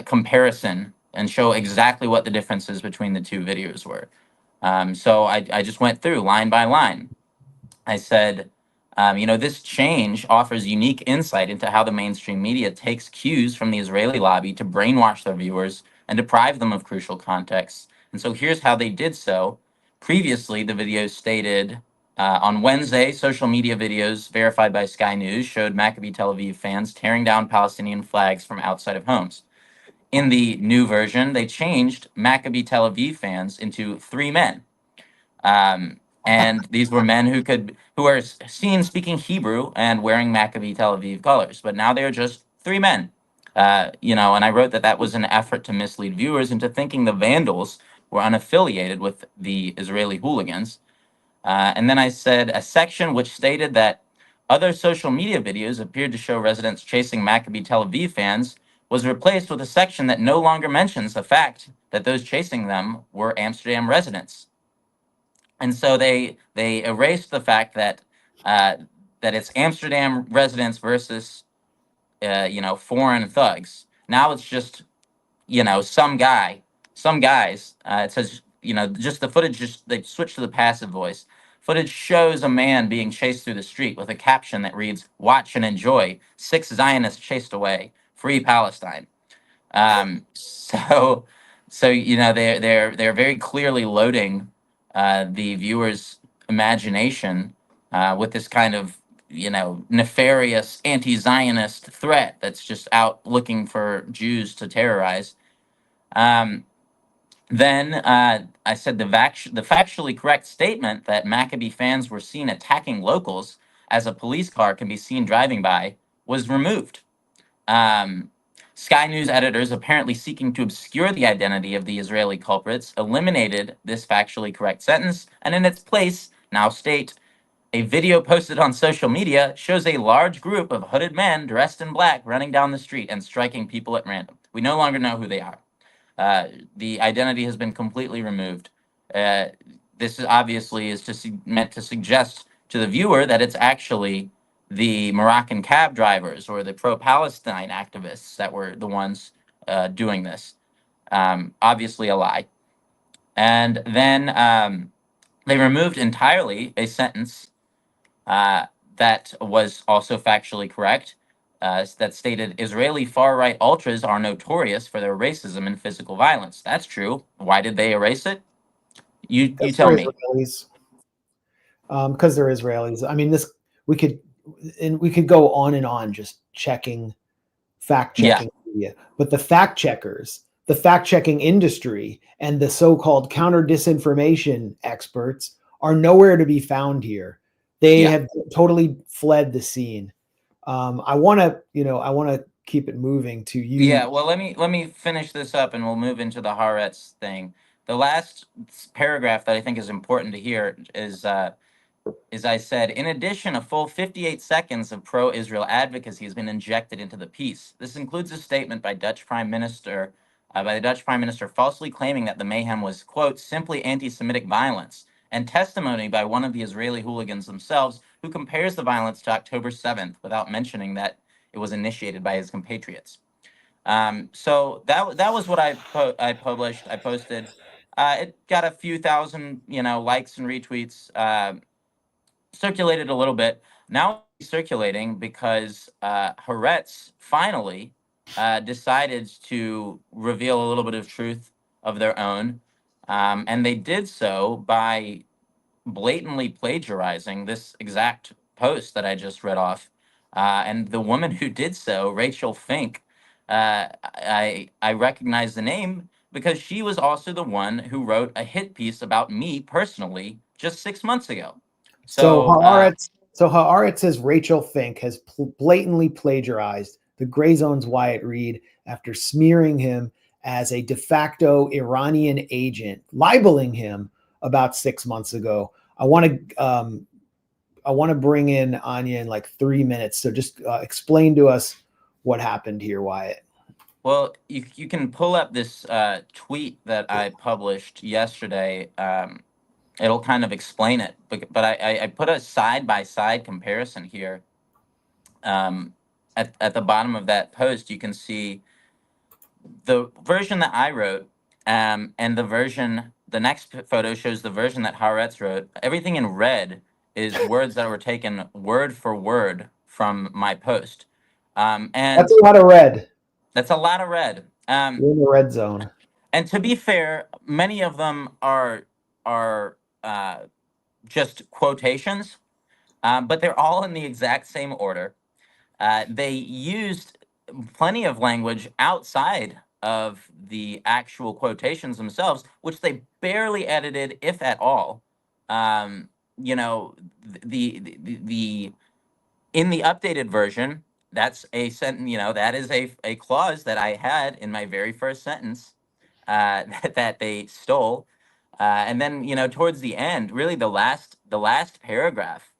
comparison and show exactly what the differences between the two videos were. So I just went through line by line. I said, this change offers unique insight into how the mainstream media takes cues from the Israeli lobby to brainwash their viewers and deprive them of crucial context. And so here's how they did so. Previously, the video stated, on Wednesday, social media videos verified by Sky News showed Maccabi Tel Aviv fans tearing down Palestinian flags from outside of homes. In the new version, they changed Maccabi Tel Aviv fans into 3 men. And these were men who are seen speaking Hebrew and wearing Maccabi Tel Aviv colors, but now they are just 3 men. And I wrote that was an effort to mislead viewers into thinking the vandals were unaffiliated with the Israeli hooligans. And then I said a section which stated that other social media videos appeared to show residents chasing Maccabi Tel Aviv fans was replaced with a section that no longer mentions the fact that those chasing them were Amsterdam residents. And so they erased the fact that it's Amsterdam residents versus foreign thugs. Now it's just some guys. It says just the footage. They switched to the passive voice. Footage shows a man being chased through the street with a caption that reads, "Watch and enjoy. 6 Zionists chased away. Free Palestine." So they're very clearly loading the viewer's imagination with this kind of nefarious anti-Zionist threat that's just out looking for Jews to terrorize. Then I said the factually correct statement that Maccabi fans were seen attacking locals as a police car can be seen driving by was removed. Sky News editors, apparently seeking to obscure the identity of the Israeli culprits, eliminated this factually correct sentence, and in its place now state, a video posted on social media shows a large group of hooded men dressed in black running down the street and striking people at random. We no longer know who they are. The identity has been completely removed. This obviously is meant to suggest to the viewer that it's actually the Moroccan cab drivers or the pro-Palestine activists that were the ones doing this. Obviously a lie. And then they removed entirely a sentence that was also factually correct, that stated Israeli far-right ultras are notorious for their racism and physical violence. That's true. Why did they erase it? You tell me. Because they're Israelis. I mean, we could go on and on just fact-checking media. But the fact checkers, the fact-checking industry, and the so-called counter-disinformation experts are nowhere to be found here. They have totally fled the scene. I want to keep it moving to you. Yeah, well, let me finish this up, and we'll move into the Haaretz thing. The last paragraph that I think is important to hear is I said, in addition, a full 58 seconds of pro-Israel advocacy has been injected into the piece. This includes a statement by the Dutch Prime Minister falsely claiming that the mayhem was, quote, simply anti-Semitic violence, and testimony by one of the Israeli hooligans themselves who compares the violence to October 7th without mentioning that it was initiated by his compatriots. So that was what I published. I posted. It got a few thousand, likes and retweets. Circulated a little bit. Now it's circulating because Haaretz finally decided to reveal a little bit of truth of their own, and they did so by blatantly plagiarizing this exact post that I just read off. And the woman who did so, Rachel Fink, I recognize the name because she was also the one who wrote a hit piece about me personally just 6 months ago. So Haaretz says Rachel Fink has blatantly plagiarized the Grayzone's Wyatt Reed after smearing him as a de facto Iranian agent, libeling him about 6 months ago. I want to bring in Anya in like 3 minutes. So just explain to us what happened here, Wyatt. Well, you can pull up this tweet that I published yesterday. it'll kind of explain it. But I put a side-by-side comparison here. At the bottom of that post, you can see the version that I wrote, and the next photo shows the version that Haaretz wrote. Everything in red is words that were taken word for word from my post. And that's a lot of red. That's a lot of red. You're in the red zone. And to be fair, many of them are just quotations, but they're all in the exact same order. They used plenty of language outside of the actual quotations themselves, which they barely edited, if at all. You know, the in the updated version, that's a sentence. You know, that is a clause that I had in my very first sentence that they stole. And then, you know, towards the end, really the last paragraph,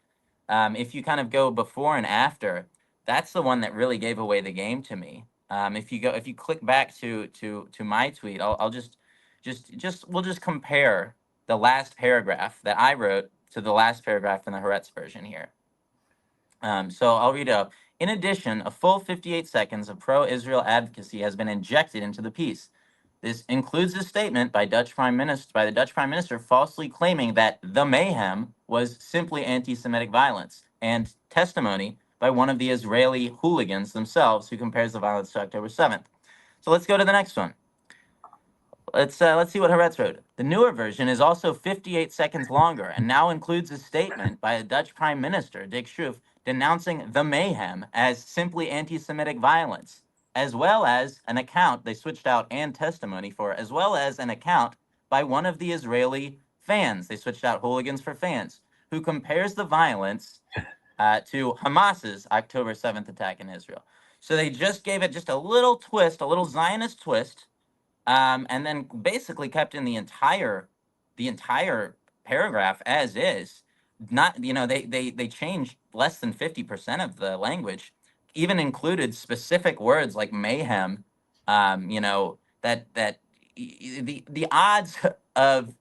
if you kind of go before and after, that's the one that really gave away the game to me. If you click back to my tweet, I'll just we'll just compare the last paragraph that I wrote to the last paragraph in the Haaretz version here. So I'll read out. In addition, a full 58 seconds of pro-Israel advocacy has been injected into the piece. This includes a statement by the Dutch Prime Minister falsely claiming that the mayhem was simply anti-Semitic violence, and testimony by one of the Israeli hooligans themselves who compares the violence to October 7th. So let's go to the next one. Let's see what Haaretz wrote. The newer version is also 58 seconds longer and now includes a statement by the Dutch Prime Minister, Dick Schoof, denouncing the mayhem as simply anti-Semitic violence, as well as an account, they switched out and testimony for, as well as an account by one of the Israeli fans, they switched out hooligans for fans, who compares the violence to Hamas's October 7th attack in Israel. So they just gave it just a little twist, a little Zionist twist, and then basically kept in the entire paragraph as is. Not, you know, they changed less than 50% of the language, even included specific words like mayhem. You know, that the odds of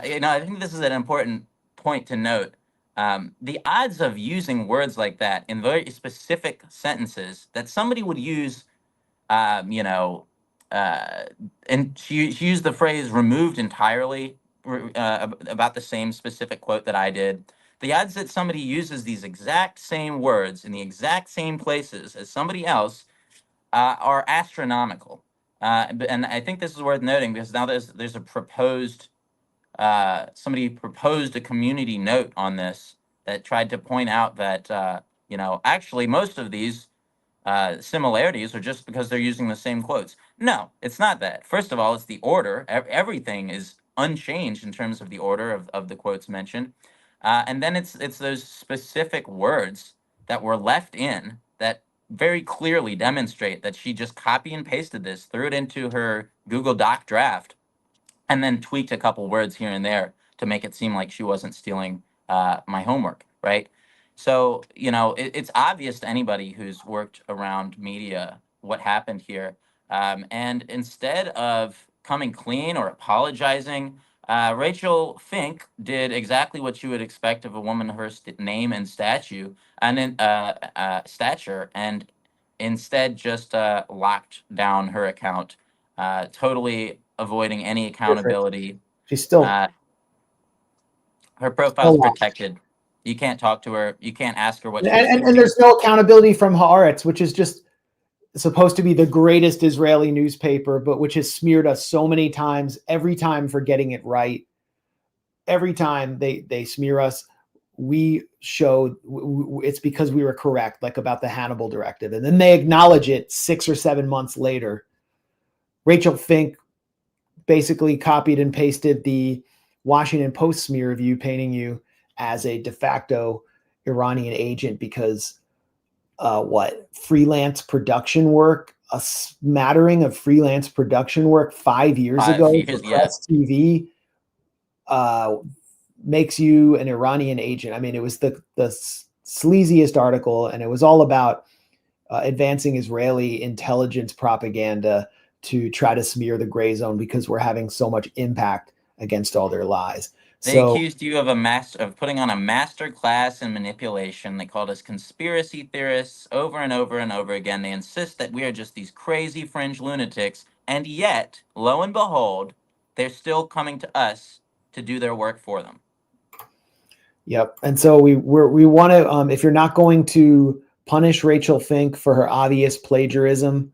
you know, I think this is an important point to note. The odds of using words like that in very specific sentences that somebody would use, you know, and she used the phrase removed entirely about the same specific quote that I did. The odds that somebody uses these exact same words in the exact same places as somebody else are astronomical. And I think this is worth noting because now there's a proposed, somebody proposed a community note on this that tried to point out that, you know, actually most of these similarities are just because they're using the same quotes. No, it's not that. First of all, it's the order. Everything is unchanged in terms of the order of the quotes mentioned. And then it's those specific words that were left in that very clearly demonstrate that she just copy and pasted this, threw it into her Google Doc draft, and then tweaked a couple words here and there to make it seem like she wasn't stealing my homework, right? So, you know, it's obvious to anybody who's worked around media what happened here. And instead of coming clean or apologizing, Rachel Fink did exactly what you would expect of a woman of her name and stature, and instead just locked down her account, totally avoiding any accountability. She's still her profile's protected. You can't talk to her. You can't ask her what. And there's no accountability from Haaretz, which is just supposed to be the greatest Israeli newspaper, but which has smeared us so many times, every time for getting it right. Every time they smear us, we show it's because we were correct, like about the Hannibal Directive. And then they acknowledge it 6 or 7 months later. Rachel Fink basically copied and pasted the Washington Post smear review, painting you as a de facto Iranian agent because freelance production work, a smattering of freelance production work 5 years ago for Press TV makes you an Iranian agent. I mean, it was the sleaziest article, and it was all about advancing Israeli intelligence propaganda to try to smear the Grayzone because we're having so much impact against all their lies. They accused you of putting on a master class in manipulation. They called us conspiracy theorists over and over and over again. They insist that we are just these crazy fringe lunatics. And yet, lo and behold, they're still coming to us to do their work for them. Yep. And so we want to, if you're not going to punish Rachel Fink for her obvious plagiarism,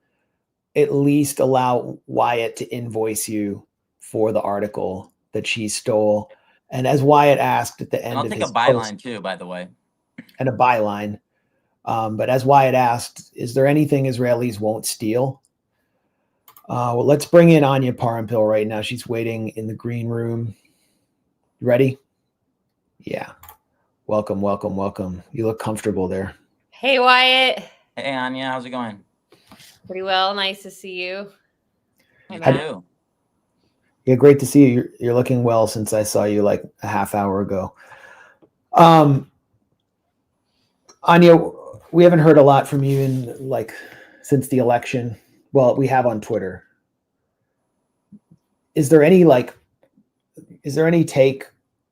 at least allow Wyatt to invoice you for the article that she stole. And as Wyatt asked at the end of his I'll take a byline too, by the way. And a byline. But as Wyatt asked, is there anything Israelis won't steal? Well, let's bring in Anya Parampil right now. She's waiting in the green room. You ready? Yeah. Welcome, welcome, welcome. You look comfortable there. Hey, Wyatt. Hey, Anya. How's it going? Pretty well. Nice to see you. You too. Yeah, great to see you. You're looking well since I saw you like a half hour ago. Anya, we haven't heard a lot from you since the election. Well, we have on Twitter. Is there any take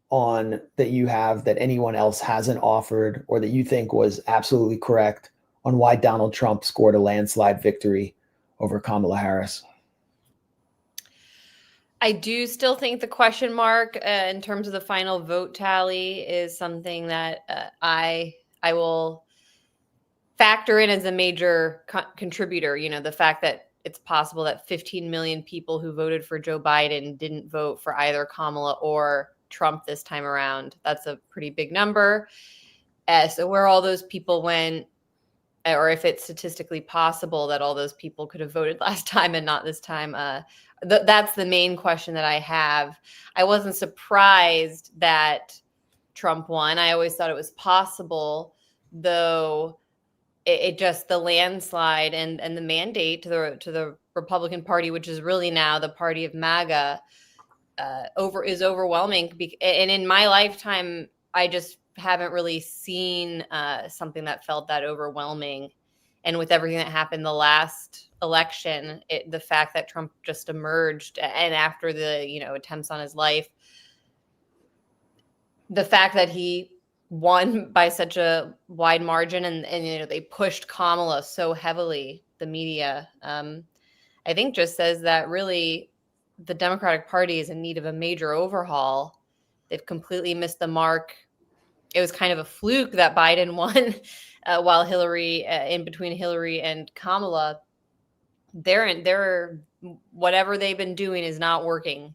on that you have that anyone else hasn't offered or that you think was absolutely correct on why Donald Trump scored a landslide victory over Kamala Harris? I do still think the question mark in terms of the final vote tally is something that I will factor in as a major contributor. You know, the fact that it's possible that 15 million people who voted for Joe Biden didn't vote for either Kamala or Trump this time around. That's a pretty big number. So where all those people went, or if it's statistically possible that all those people could have voted last time and not this time, that's the main question that I have. I wasn't surprised that Trump won. I always thought it was possible, though it just the landslide and the mandate to the Republican Party, which is really now the party of MAGA, is overwhelming. And in my lifetime, I just haven't really seen something that felt that overwhelming. And with everything that happened the last election, the fact that Trump just emerged, and after the attempts on his life, the fact that he won by such a wide margin, and they pushed Kamala so heavily, the media, I think just says that really the Democratic Party is in need of a major overhaul. They've completely missed the mark. It was kind of a fluke that Biden won while Hillary, in between Hillary and Kamala, they're whatever they've been doing is not working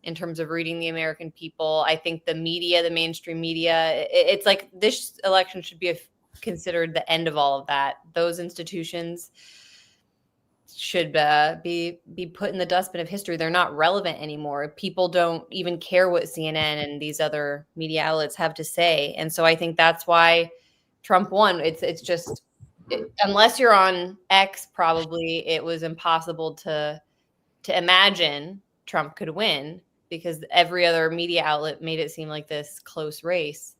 in terms of reading the American people. I think the media, the mainstream media, it's like this election should be considered the end of all of that. Those institutions should be put in the dustbin of history. They're not relevant anymore. People don't even care what CNN and these other media outlets have to say. And so I think that's why Trump won. It's just, unless you're on X, probably it was impossible to imagine Trump could win, because every other media outlet made it seem like this close race.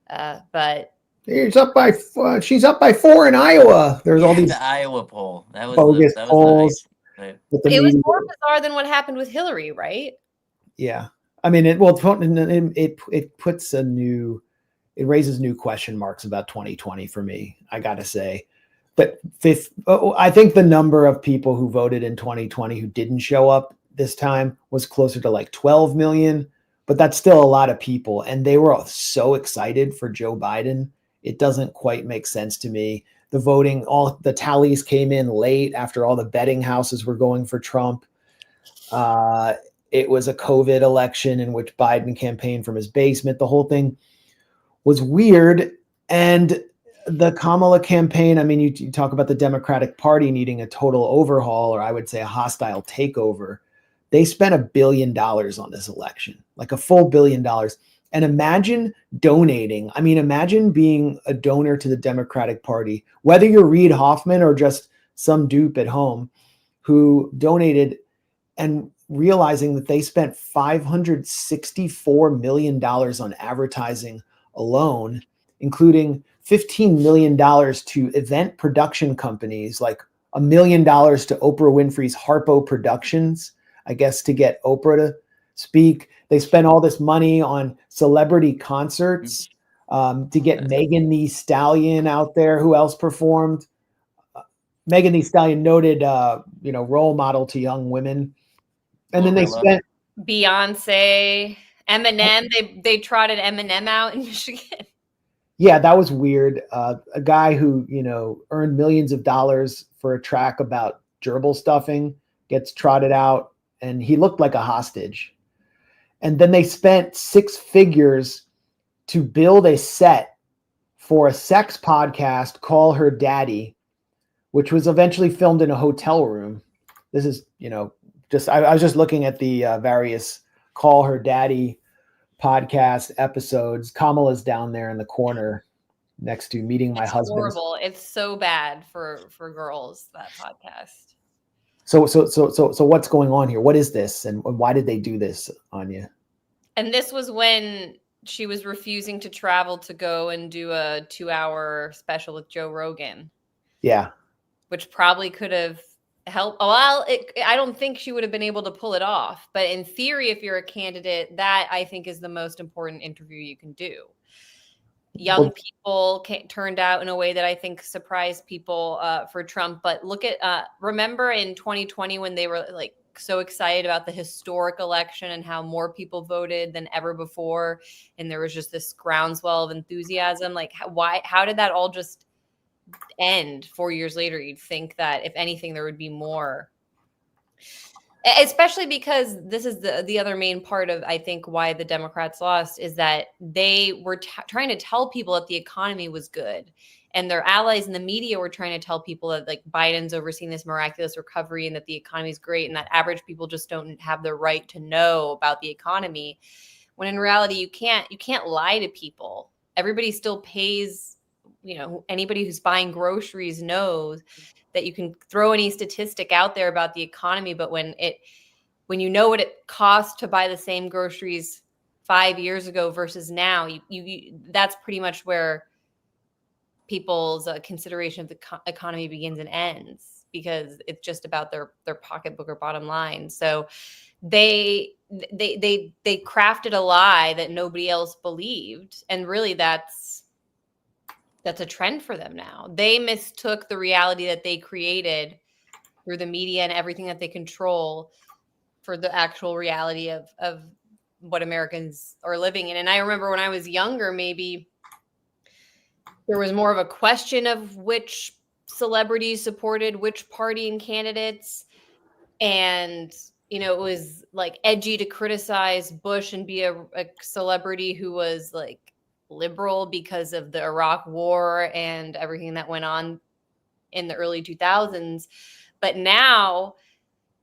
But she's up by 4 in Iowa. There's all these the Iowa poll. That was bogus polls. Nice. It was more bizarre than what happened with Hillary, right? Yeah, I mean, it puts it raises new question marks about 2020 for me, I gotta say. But I think the number of people who voted in 2020 who didn't show up this time was closer to like 12 million, but that's still a lot of people. And they were all so excited for Joe Biden. It doesn't quite make sense to me. The voting, all the tallies came in late after all the betting houses were going for Trump. It was a COVID election in which Biden campaigned from his basement. The whole thing was weird. And the Kamala campaign, I mean, you talk about the Democratic Party needing a total overhaul, or I would say a hostile takeover. They spent $1 billion on this election, like a full $1 billion. And imagine donating. I mean, imagine being a donor to the Democratic Party, whether you're Reid Hoffman or just some dupe at home who donated, and realizing that they spent $564 million on advertising alone, including $15 million to event production companies, like $1 million to Oprah Winfrey's Harpo Productions, I guess, to get Oprah speak. They spent all this money on celebrity concerts to get Megan Thee Stallion out there. Who else performed? Megan Thee Stallion, noted, role model to young women. And then they spent Beyonce, Eminem. They trotted Eminem out in Michigan. Yeah, that was weird. A guy who, earned millions of dollars for a track about gerbil stuffing gets trotted out, and he looked like a hostage. And then they spent 6 figures to build a set for a sex podcast, Call Her Daddy, which was eventually filmed in a hotel room. This is, I was just looking at the various Call Her Daddy podcast episodes. Kamala's down there in the corner next to Meeting My Husband. Horrible. It's so bad for girls, that podcast. So what's going on here? What is this, and why did they do this, Anya? And this was when she was refusing to travel to go and do a 2-hour special with Joe Rogan. Yeah. Which probably could have helped. Well, I don't think she would have been able to pull it off. But in theory, if you're a candidate, that I think is the most important interview you can do. Young people turned out in a way that I think surprised people for Trump. But look at, remember in 2020 when they were like so excited about the historic election and how more people voted than ever before. And there was just this groundswell of enthusiasm. Like how did that all just end 4 years later? You'd think that if anything, there would be more. Especially because this is the other main part of, I think, why the Democrats lost is that they were trying to tell people that the economy was good. And their allies in the media were trying to tell people that like Biden's overseeing this miraculous recovery and that the economy is great and that average people just don't have the right to know about the economy. When in reality, you can't lie to people. Everybody still pays, anybody who's buying groceries knows that you can throw any statistic out there about the economy, but when you know what it costs to buy the same groceries 5 years ago versus now, you that's pretty much where people's consideration of the economy begins and ends, because it's just about their pocketbook or bottom line. So they crafted a lie that nobody else believed, and really that's a trend for them now. They mistook the reality that they created through the media and everything that they control for the actual reality of what Americans are living in. And I remember when I was younger, maybe there was more of a question of which celebrities supported which party and candidates. And, it was like edgy to criticize Bush and be a celebrity who was like liberal because of the Iraq war and everything that went on in the early 2000s. But now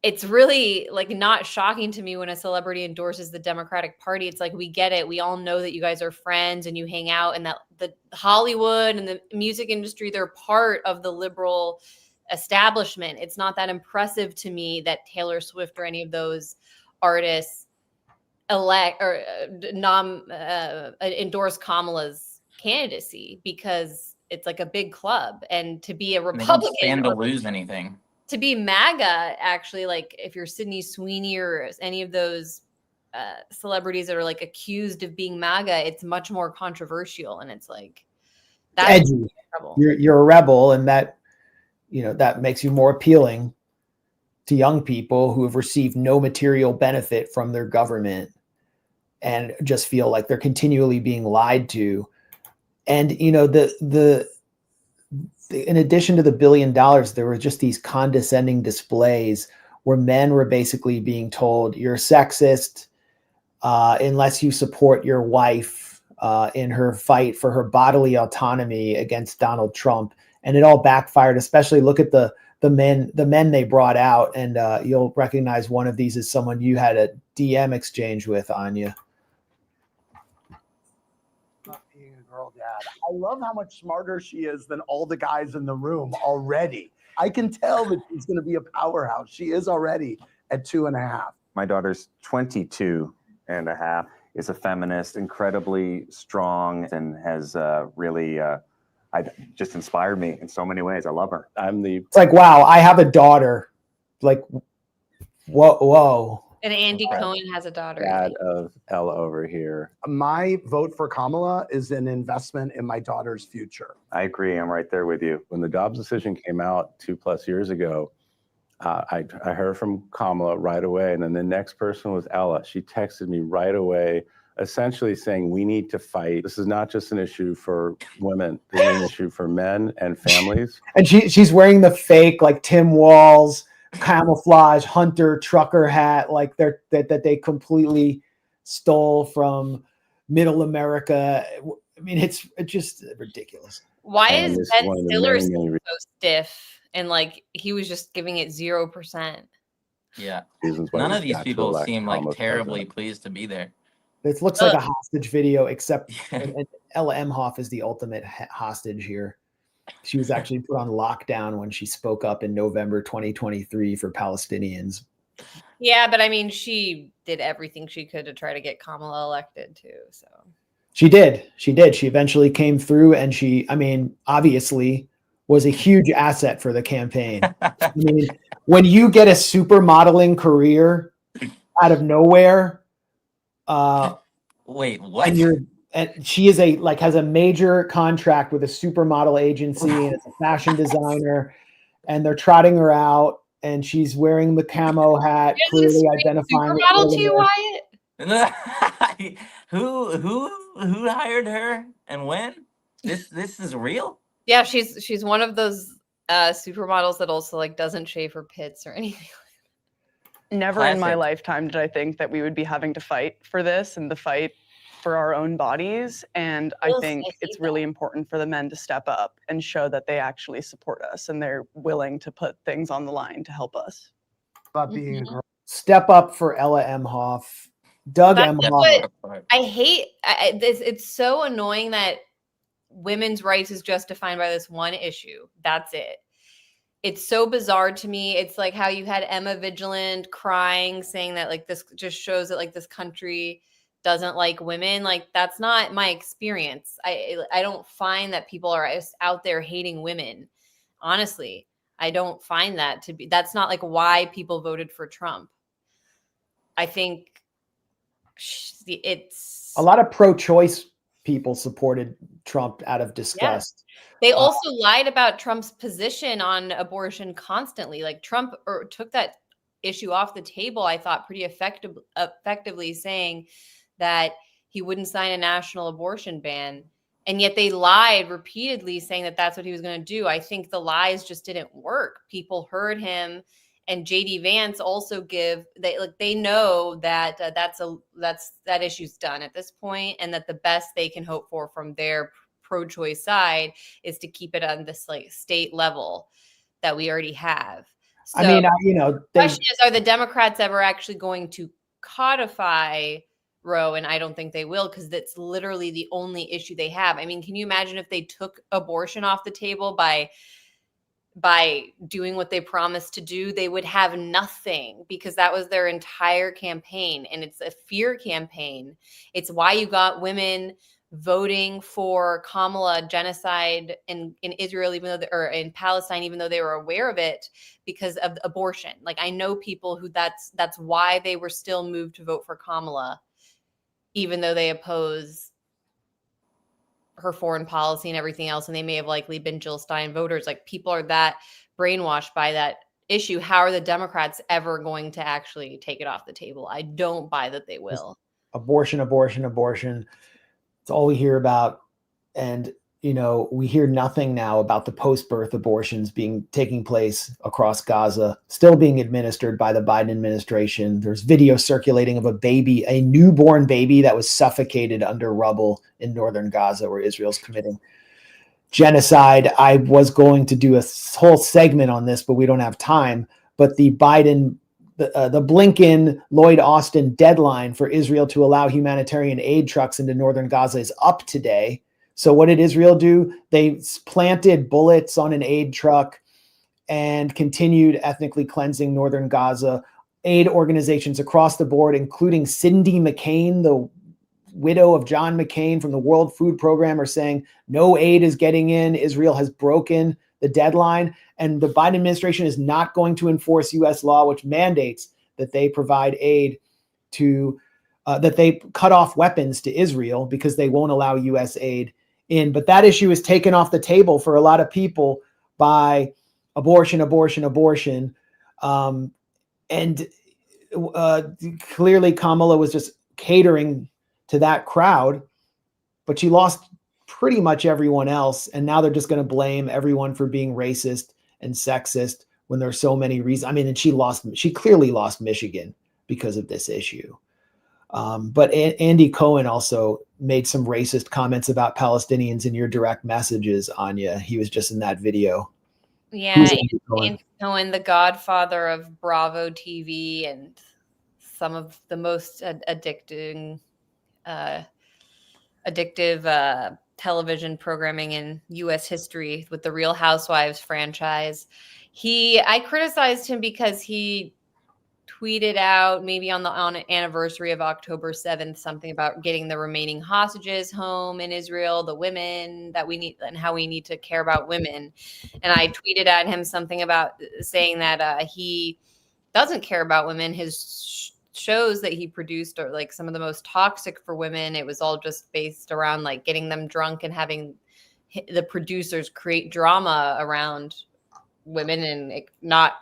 it's really like not shocking to me when a celebrity endorses the Democratic Party. It's like, we get it. We all know that you guys are friends and you hang out, and that the Hollywood and the music industry, they're part of the liberal establishment. It's not that impressive to me that Taylor Swift or any of those artists endorse Kamala's candidacy, because it's like a big club. And to be a Republican, they don't stand to lose anything. To be MAGA, actually, like if you're Sydney Sweeney or any of those celebrities that are like accused of being MAGA, it's much more controversial, and it's like that's edgy. You're a rebel, and that that makes you more appealing to young people who have received no material benefit from their government and just feel like they're continually being lied to. And in addition to the $1 billion, there were just these condescending displays where men were basically being told, you're sexist unless you support your wife in her fight for her bodily autonomy against Donald Trump. And it all backfired. Especially look at the men they brought out, and you'll recognize one of these as someone you had a DM exchange with, Anya. Being a girl dad, I love how much smarter she is than all the guys in the room already. I can tell that she's going to be a powerhouse. She is already at 2.5. My daughter's 22 and a half, is a feminist, incredibly strong, and has really just inspired me in so many ways. I love her. It's like, wow, I have a daughter. Like, whoa. And Andy Cohen has a daughter. I Dad think. of Ella over here. My vote for Kamala is an investment in my daughter's future. I agree. I'm right there with you. When the Dobbs decision came out 2+ years ago, I heard from Kamala right away, and then the next person was Ella. She texted me right away, essentially saying, we need to fight. This is not just an issue for women. This is an issue for men and families. And she's wearing the fake, like, Tim Walz camouflage hunter trucker hat, like that they completely stole from middle America. I mean, it's just ridiculous. Why And is this Ben one of the Stiller many, many so stiff and like he was just giving it 0%? Yeah. reasons why None we of these got to people elect seem like Kamala terribly president. pleased to be there. It looks like a hostage video, except and Ella Emhoff is the ultimate hostage here. She was actually put on lockdown when she spoke up in November 2023 for Palestinians. Yeah, but I mean, she did everything she could to try to get Kamala elected too. So She did. She eventually came through, and she, I mean, obviously was a huge asset for the campaign. I mean, when you get a supermodeling career out of nowhere, Wait, what? and she is has a major contract with a supermodel agency and is a fashion designer, and they're trotting her out, and she's wearing the camo hat, clearly identifying with supermodel middle too, America. Wyatt. Who hired her and when? This is real? Yeah, she's one of those supermodels that also like doesn't shave her pits or anything. Never in my Classic. lifetime did I think that we would be having to fight for this and the fight for our own bodies. And I Yes, think I see it's really important for the men to step up and show that they actually support us and they're willing to put things on the line to help us. About being a girl. Step up for Ella Emhoff. Doug That's Emhoff. what I hate. It's so annoying that women's rights is just defined by this one issue. That's it. It's so bizarre to me. It's like how you had Emma Vigilant crying, saying that like this just shows that like this country doesn't like women. Like that's not my experience. I don't find that people are out there hating women. Honestly, I don't find that to be. That's not like why people voted for Trump. I think it's A lot of pro-choice people supported Trump out of disgust. They also lied about Trump's position on abortion constantly. Like Trump took that issue off the table, I thought, pretty effectively, saying that he wouldn't sign a national abortion ban. And yet they lied repeatedly, saying that that's what he was going to do. I think the lies just didn't work. People heard him. And JD Vance also they know that that issue's done at this point, and that the best they can hope for from their pro-choice side is to keep it on this like state level that we already have. So, I mean, the question is, are the Democrats ever actually going to codify Roe? And I don't think they will, because that's literally the only issue they have. I mean, can you imagine if they took abortion off the table by doing what they promised to do? They would have nothing, because that was their entire campaign. And it's a fear campaign. It's why you got women voting for Kamala genocide in Israel, even though or in Palestine, even though they were aware of it, because of abortion. Like I know people who that's why they were still moved to vote for Kamala, even though they oppose her foreign policy and everything else, and they may have likely been Jill Stein voters. Like people are that brainwashed by that issue. How are the Democrats ever going to actually take it off the table? I don't buy that they will. Abortion. It's all we hear about. And, we hear nothing now about the post-birth abortions taking place across Gaza, still being administered by the Biden administration. There's video circulating of a newborn baby that was suffocated under rubble in northern Gaza, where Israel's committing genocide. I was going to do a whole segment on this, but we don't have time. But the Blinken, Lloyd Austin deadline for Israel to allow humanitarian aid trucks into northern Gaza is up today. So what did Israel do? They planted bullets on an aid truck and continued ethnically cleansing northern Gaza. Aid organizations across the board, including Cindy McCain, the widow of John McCain from the World Food Program, are saying no aid is getting in. Israel has broken the deadline, and the Biden administration is not going to enforce U.S. law, which mandates that they provide aid to, that they cut off weapons to Israel because they won't allow U.S. aid in. But that issue is taken off the table for a lot of people by abortion. And clearly Kamala was just catering to that crowd, but she lost pretty much everyone else. And now they're just going to blame everyone for being racist and sexist when there's so many reasons. I mean, and she clearly lost Michigan because of this issue. But Andy Cohen also made some racist comments about Palestinians in your direct messages, Anya. He was just in that video. Yeah, Andy Cohen, the godfather of Bravo TV and some of the most addictive television programming in U.S. history with the Real Housewives franchise. I criticized him because he tweeted out maybe on the anniversary of October 7th, something about getting the remaining hostages home in Israel, the women that we need, and how we need to care about women. And I tweeted at him something about saying that he doesn't care about women. His shows that he produced are like some of the most toxic for women. It was all just based around like getting them drunk and having the producers create drama around women and not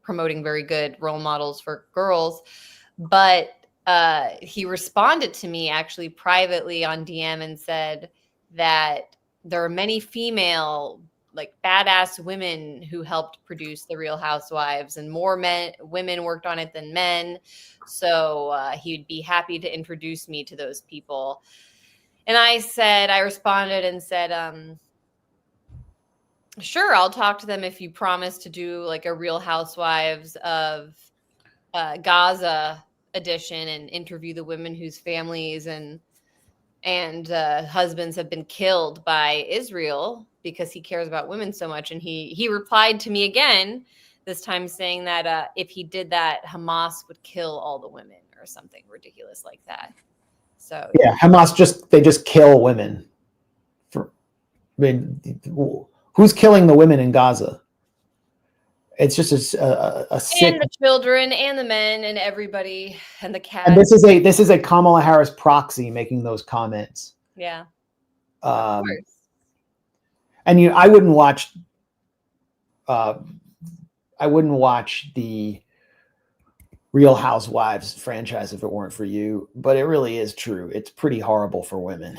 promoting very good role models for girls. But he responded to me actually privately on DM and said that there are many female, like badass women who helped produce The Real Housewives, and more women worked on it than men. So he'd be happy to introduce me to those people. And I responded and said, sure, I'll talk to them if you promise to do like a Real Housewives of Gaza edition and interview the women whose families and husbands have been killed by Israel because he cares about women so much. And he replied to me again, this time saying that if he did that, Hamas would kill all the women or something ridiculous like that. So yeah, Hamas they just kill women. Who's killing the women in Gaza? It's just a sick. And the children and the men and everybody and the cats. And this is a Kamala Harris proxy making those comments. Yeah. Of course. And I wouldn't watch. I wouldn't watch the Real Housewives franchise if it weren't for you. But it really is true. It's pretty horrible for women.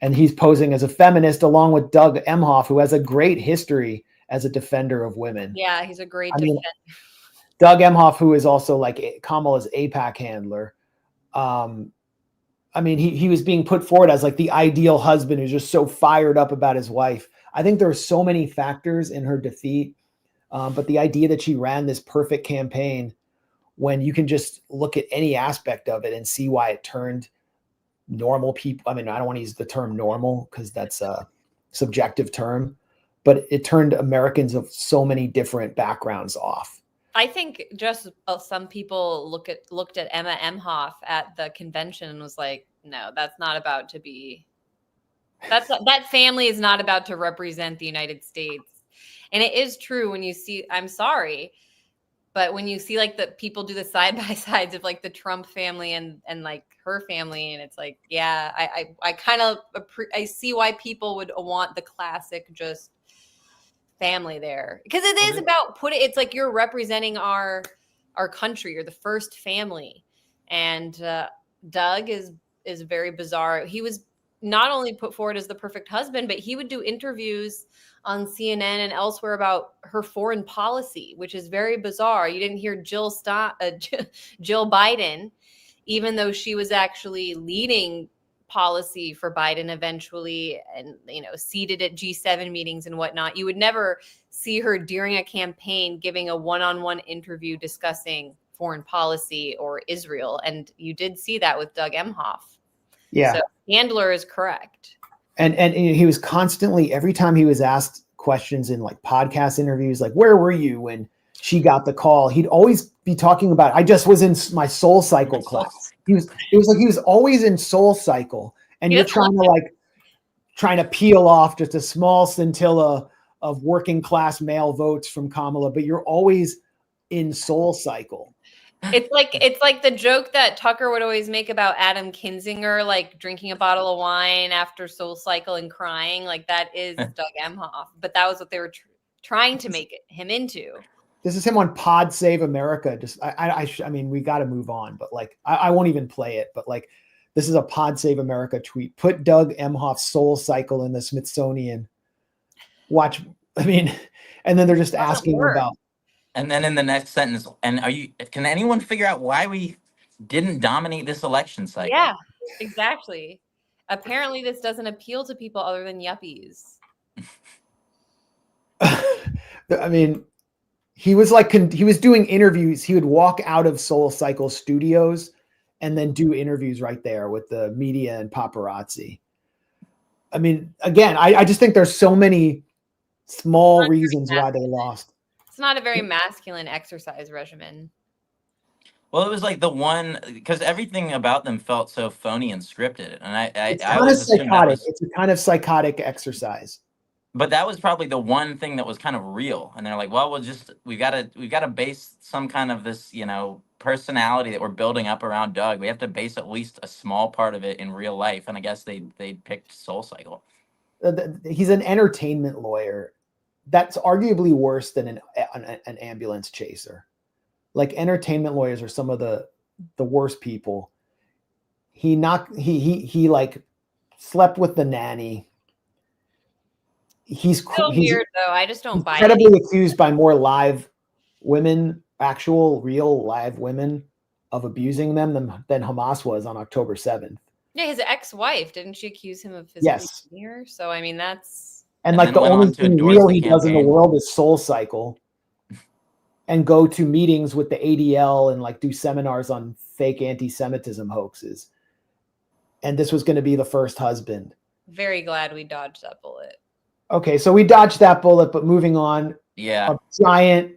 And he's posing as a feminist along with Doug Emhoff, who has a great history as a defender of women. Yeah, he's a great defender. Doug Emhoff, who is also like Kamala's AIPAC handler. I mean, he was being put forward as like the ideal husband who's just so fired up about his wife. I think there are so many factors in her defeat. But the idea that she ran this perfect campaign when you can just look at any aspect of it and see why it turned normal people. I mean, I don't want to use the term normal because that's a subjective term, but it turned Americans of so many different backgrounds off. I think just some people looked at Emma Emhoff at the convention and was like, no, that's not about to be, that family is not about to represent the United States. And it is true when you see, I'm sorry, but when you see like the people do the side by sides of like the Trump family and like her family, and it's like, yeah, I kind of I see why people would want the classic just family there, because it is about it's like you're representing our country. You're the first family, and Doug is very bizarre. He was not only put forward as the perfect husband, but he would do interviews on CNN and elsewhere about her foreign policy, which is very bizarre. You didn't hear Jill Biden, even though she was actually leading policy for Biden eventually, and seated at G7 meetings and whatnot. You would never see her during a campaign giving a one-on-one interview discussing foreign policy or Israel, and you did see that with Doug Emhoff. Yeah, so Handler is correct. And he was constantly, every time he was asked questions in like podcast interviews, like, where were you when she got the call? He'd always be talking about, I just was in my Soul Cycle class. It was like he was always in Soul Cycle, and you're trying to peel off just a small scintilla of working class male votes from Kamala, but you're always in Soul Cycle. It's like the joke that Tucker would always make about Adam Kinzinger, like drinking a bottle of wine after Soul Cycle and crying. Like that is Doug Emhoff, but that was what they were trying to make him into. This is him on Pod Save America. Just I mean, we got to move on, but like I won't even play it. But like, this is a Pod Save America tweet. Put Doug Emhoff's Soul Cycle in the Smithsonian. Watch. I mean, and then they're just asking about. And then in the next sentence, and can anyone figure out why we didn't dominate this election cycle? Yeah, exactly. Apparently this doesn't appeal to people other than yuppies. I mean, he was like, he was doing interviews. He would walk out of Soul Cycle Studios and then do interviews right there with the media and paparazzi. I mean, again, I just think there's so many small reasons why they lost. It's not a very masculine exercise regimen. Well, it was like the one, because everything about them felt so phony and scripted, and It's I kind of always assumed that psychotic. It's a kind of psychotic exercise. But that was probably the one thing that was kind of real, and they're like, well, we've got to base some kind of this, personality that we're building up around Doug. We have to base at least a small part of it in real life, and I guess they picked Soul Cycle. He's an entertainment lawyer. That's arguably worse than an ambulance chaser. Like, entertainment lawyers are some of the worst people. He like slept with the nanny. He's weird though. I just don't buy it. Incredibly accused by more live women, actual real live women, of abusing them than Hamas was on October 7th. Yeah, his ex-wife, didn't she accuse him of physically beating her? So I mean, that's and like the only thing real he does in the world is Soul Cycle and go to meetings with the ADL and like do seminars on fake anti-Semitism hoaxes. And this was going to be the first husband. Very glad we dodged that bullet. Okay, so we dodged that bullet, but moving on. Yeah. A giant,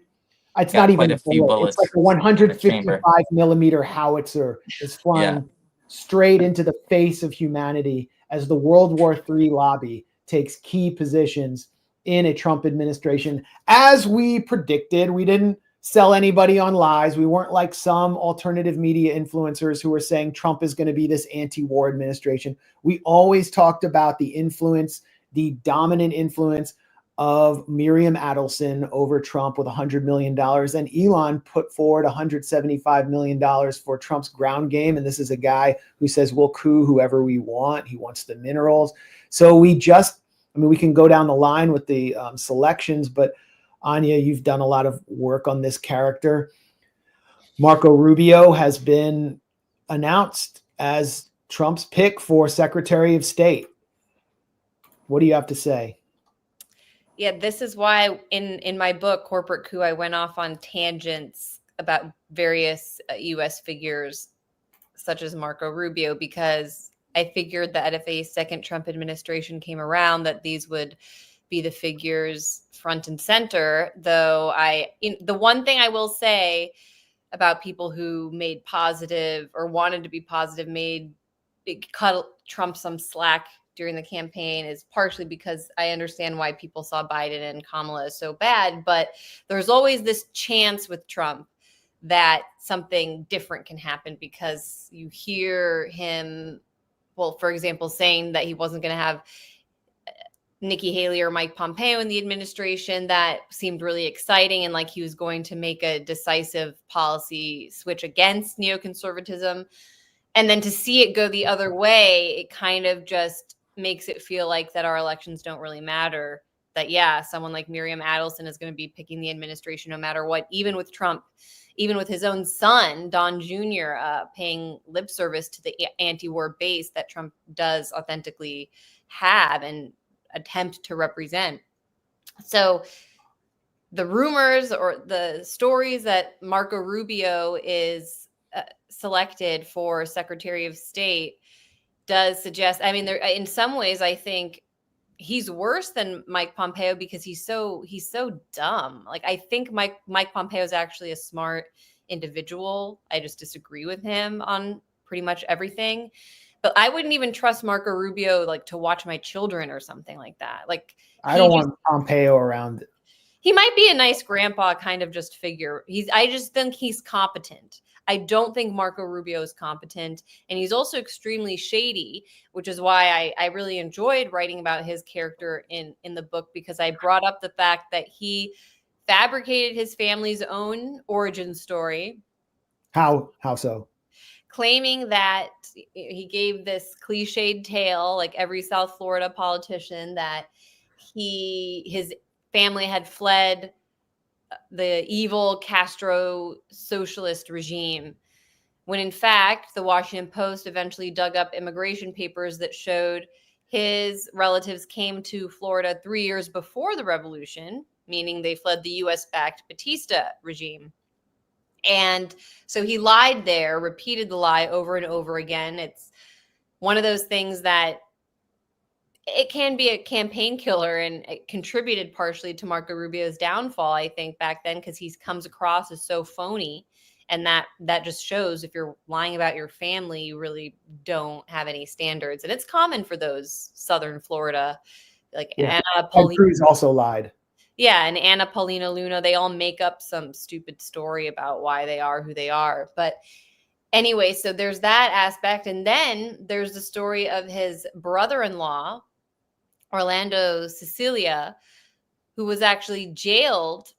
it's not even a few bullets. It's like a 155 millimeter howitzer is flying straight into the face of humanity as the World War III lobby takes key positions in a Trump administration. As we predicted, we didn't sell anybody on lies. We weren't like some alternative media influencers who were saying Trump is going to be this anti-war administration. We always talked about the influence, the dominant influence of Miriam Adelson over Trump with $100 million. And Elon put forward $175 million for Trump's ground game. And this is a guy who says, we'll coup whoever we want. He wants the minerals. So we can go down the line with the selections, but Anya, you've done a lot of work on this character. Marco Rubio has been announced as Trump's pick for Secretary of State. What do you have to say? Yeah, this is why in my book, Corporate Coup, I went off on tangents about various U.S. figures such as Marco Rubio, because I figured that if a second Trump administration came around, that these would be the figures front and center. Though the one thing I will say about people who made positive or wanted to be positive, cut Trump some slack during the campaign is partially because I understand why people saw Biden and Kamala as so bad, but there's always this chance with Trump that something different can happen, because you hear him, well, for example, saying that he wasn't going to have Nikki Haley or Mike Pompeo in the administration. That seemed really exciting, and like he was going to make a decisive policy switch against neoconservatism. And then to see it go the other way, it kind of just makes it feel like that our elections don't really matter. That, yeah, someone like Miriam Adelson is going to be picking the administration no matter what, even with Trump, even with his own son, Don Jr., paying lip service to the anti-war base that Trump does authentically have and attempt to represent. So the rumors or the stories that Marco Rubio is selected for Secretary of State does suggest, I mean, there, in some ways, I think he's worse than Mike Pompeo because he's so dumb. Like, I think Mike Pompeo is actually a smart individual. I just disagree with him on pretty much everything. But I wouldn't even trust Marco Rubio like to watch my children or something like that. Like, I don't want Pompeo around. He might be a nice grandpa kind of just figure. I just think he's competent. I don't think Marco Rubio is competent, and he's also extremely shady, which is why I really enjoyed writing about his character in the book, because I brought up the fact that he fabricated his family's own origin story. How so? Claiming that he gave this cliched tale, like every South Florida politician, that his family had fled the evil Castro socialist regime, when in fact the Washington Post eventually dug up immigration papers that showed his relatives came to Florida 3 years before the revolution, meaning they fled the US-backed Batista regime. And so he lied there, repeated the lie over and over again. It's one of those things that it can be a campaign killer, and it contributed partially to Marco Rubio's downfall, I think, back then, because he comes across as so phony. And that just shows if you're lying about your family, you really don't have any standards. And it's common for those Southern Florida, like Anna Paulina. Cruz also lied. Yeah, and Anna Paulina Luna, they all make up some stupid story about why they are who they are. But anyway, so there's that aspect. And then there's the story of his brother-in-law, Orlando Cecilia, who was actually jailed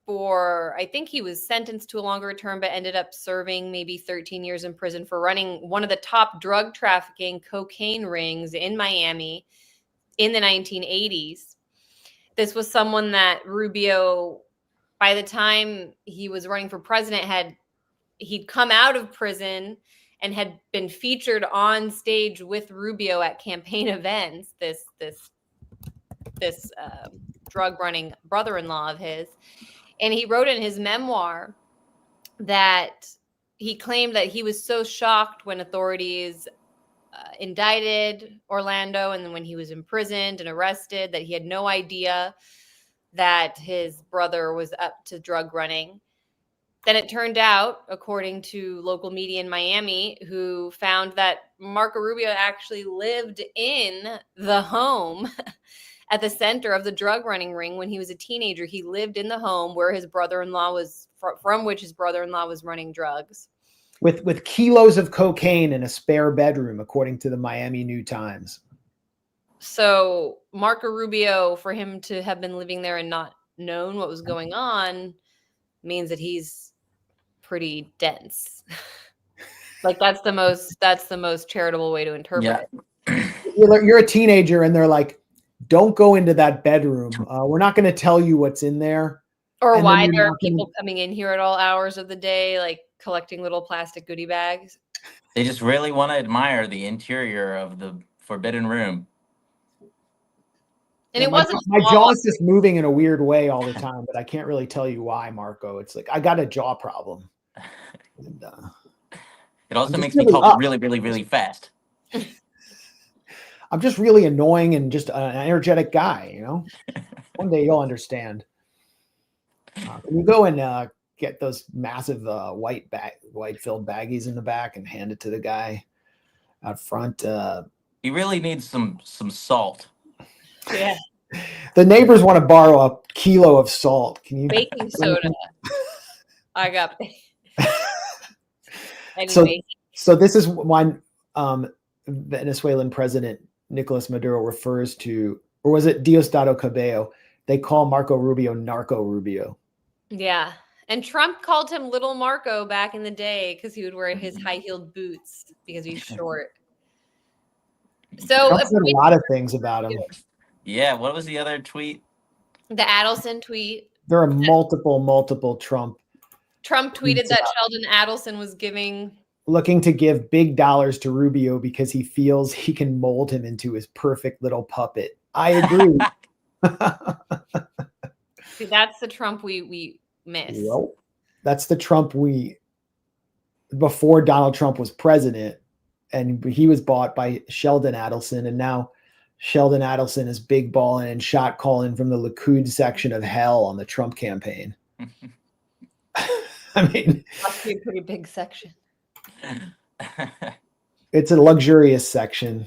for, I think he was sentenced to a longer term, but ended up serving maybe 13 years in prison for running one of the top drug trafficking cocaine rings in Miami in the 1980s. This was someone that Rubio, by the time he was running for president, he'd come out of prison and had been featured on stage with Rubio at campaign events. This drug running brother-in-law of his, and he wrote in his memoir that he claimed that he was so shocked when authorities indicted Orlando, and then when he was imprisoned and arrested, that he had no idea that his brother was up to drug running. Then it turned out, according to local media in Miami, who found that Marco Rubio actually lived in the home at the center of the drug running ring when he was a teenager. He lived in the home where his brother-in-law was from which his brother-in-law was running drugs. With kilos of cocaine in a spare bedroom, according to the Miami New Times. So Marco Rubio, for him to have been living there and not known what was going on, means that he's pretty dense. Like that's the most charitable way to interpret it. You're a teenager and they're like, don't go into that bedroom. We're not going to tell you what's in there. Or why there are people coming in here at all hours of the day, like collecting little plastic goodie bags. They just really want to admire the interior of the forbidden room. And it wasn't my jaw is just moving in a weird way all the time, but I can't really tell you why, Marco. It's like I got a jaw problem. And, it also makes me talk really, really, really fast. I'm just really annoying and just an energetic guy, you know. One day you'll understand. Can you go and get those massive white filled baggies in the back and hand it to the guy out front? He really needs some salt. Yeah. The neighbors want to borrow a kilo of salt. Can you? Baking soda. I got. Anyway. So this is when Venezuelan President Nicolas Maduro refers to, or was it Diosdado Cabello? They call Marco Rubio Narco Rubio. Yeah. And Trump called him Little Marco back in the day because he would wear his high-heeled boots because he's short. So Trump said a lot of things about him. Yeah. What was the other tweet? The Adelson tweet. There are multiple Trump. Trump tweeted that Sheldon Adelson was looking to give big dollars to Rubio because he feels he can mold him into his perfect little puppet. I agree. See, that's the Trump we miss. Well, that's the Trump before Donald Trump was president, and he was bought by Sheldon Adelson, and now Sheldon Adelson is big balling and shot calling from the Likud section of hell on the Trump campaign. I mean, must be a pretty big section. It's a luxurious section.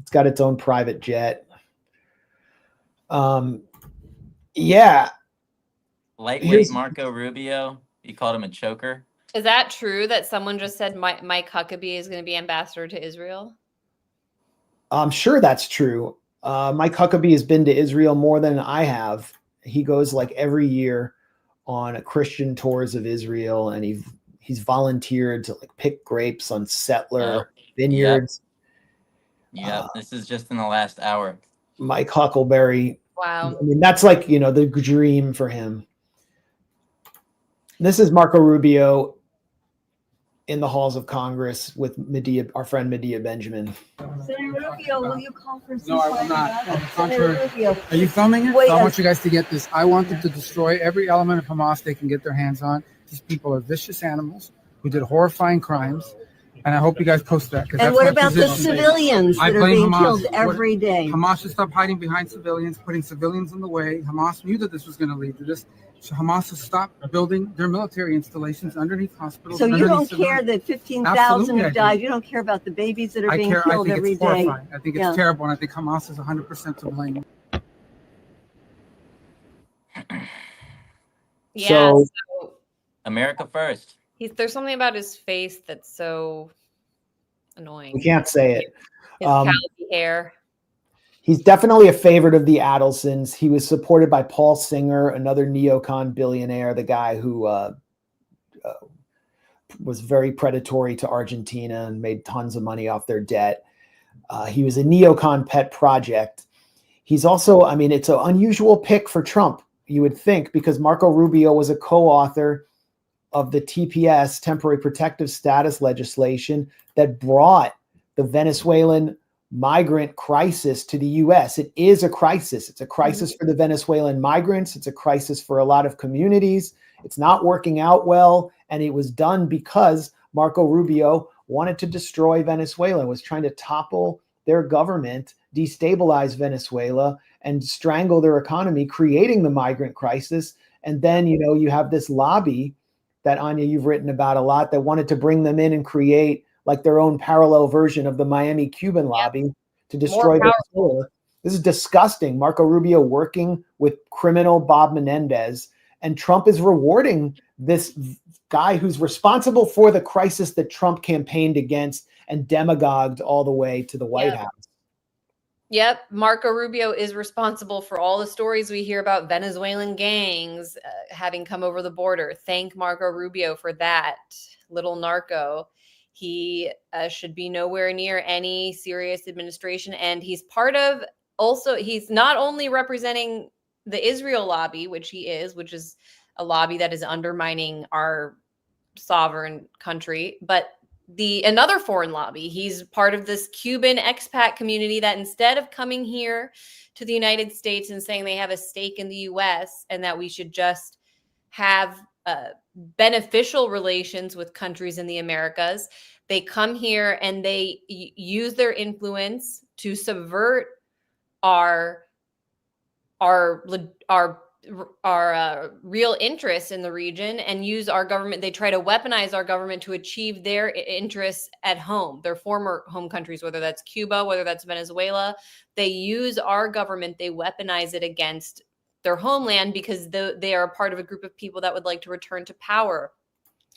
It's got its own private jet. Yeah. Lightweight Marco Rubio. You called him a choker. Is that true that someone just said Mike Huckabee is going to be ambassador to Israel? I'm sure that's true. Mike Huckabee has been to Israel more than I have. He goes like every year on Christian tours of Israel, and he's volunteered to like pick grapes on settler vineyards. Yep. This is just in the last hour. Mike Huckleberry. Wow. I mean, that's like, you know, the dream for him. This is Marco Rubio in the halls of Congress with Medea, our friend Medea Benjamin. Senator Rubio, will you call for No, I will not. On the contrary. Rubio. Are you filming it? Wait, So I want you guys to get this. I want them to destroy every element of Hamas they can get their hands on. These people are vicious animals who did horrifying crimes. And I hope you guys post that. And what about the civilians that are being killed every day? Hamas should stop hiding behind civilians, putting civilians in the way. Hamas knew that this was going to lead to this. So Hamas has stopped building their military installations underneath hospitals. So you don't care that 15,000 have died? You don't care about the babies that are being killed every day? Horrifying. I think it's terrible, and I think Hamas is 100% to blame. Yeah. So America first. There's something about his face that's so annoying. we can't say it. His callous hair. He's definitely a favorite of the Adelsons. He was supported by Paul Singer, another neocon billionaire, the guy who was very predatory to Argentina and made tons of money off their debt. He was a neocon pet project. He's also, I mean, it's an unusual pick for Trump, you would think, because Marco Rubio was a co-author of the TPS, temporary protective status legislation, that brought the Venezuelan migrant crisis to the U.S. It is a crisis. It's a crisis for the Venezuelan migrants. It's a crisis for a lot of communities. It's not working out well. And it was done because Marco Rubio wanted to destroy Venezuela, was trying to topple their government, destabilize Venezuela, and strangle their economy, creating the migrant crisis. And then, you know, you have this lobby that, Anya, you've written about a lot, that wanted to bring them in and create like their own parallel version of the Miami Cuban lobby to destroy Venezuela. This is disgusting. Marco Rubio working with criminal Bob Menendez, and Trump is rewarding this guy who's responsible for the crisis that Trump campaigned against and demagogued all the way to the White House. Yep, Marco Rubio is responsible for all the stories we hear about Venezuelan gangs having come over the border. Thank Marco Rubio for that, little narco. He should be nowhere near any serious administration. And he's part of also, he's not only representing the Israel lobby, which he is, which is a lobby that is undermining our sovereign country, but another foreign lobby. He's part of this Cuban expat community that instead of coming here to the United States and saying they have a stake in the US and that we should just have beneficial relations with countries in the Americas, they come here and they use their influence to subvert our real interests in the region and use our government. They try to weaponize our government to achieve their interests at home, their former home countries, whether that's Cuba, whether that's Venezuela. They use our government, they weaponize it against their homeland because they are a part of a group of people that would like to return to power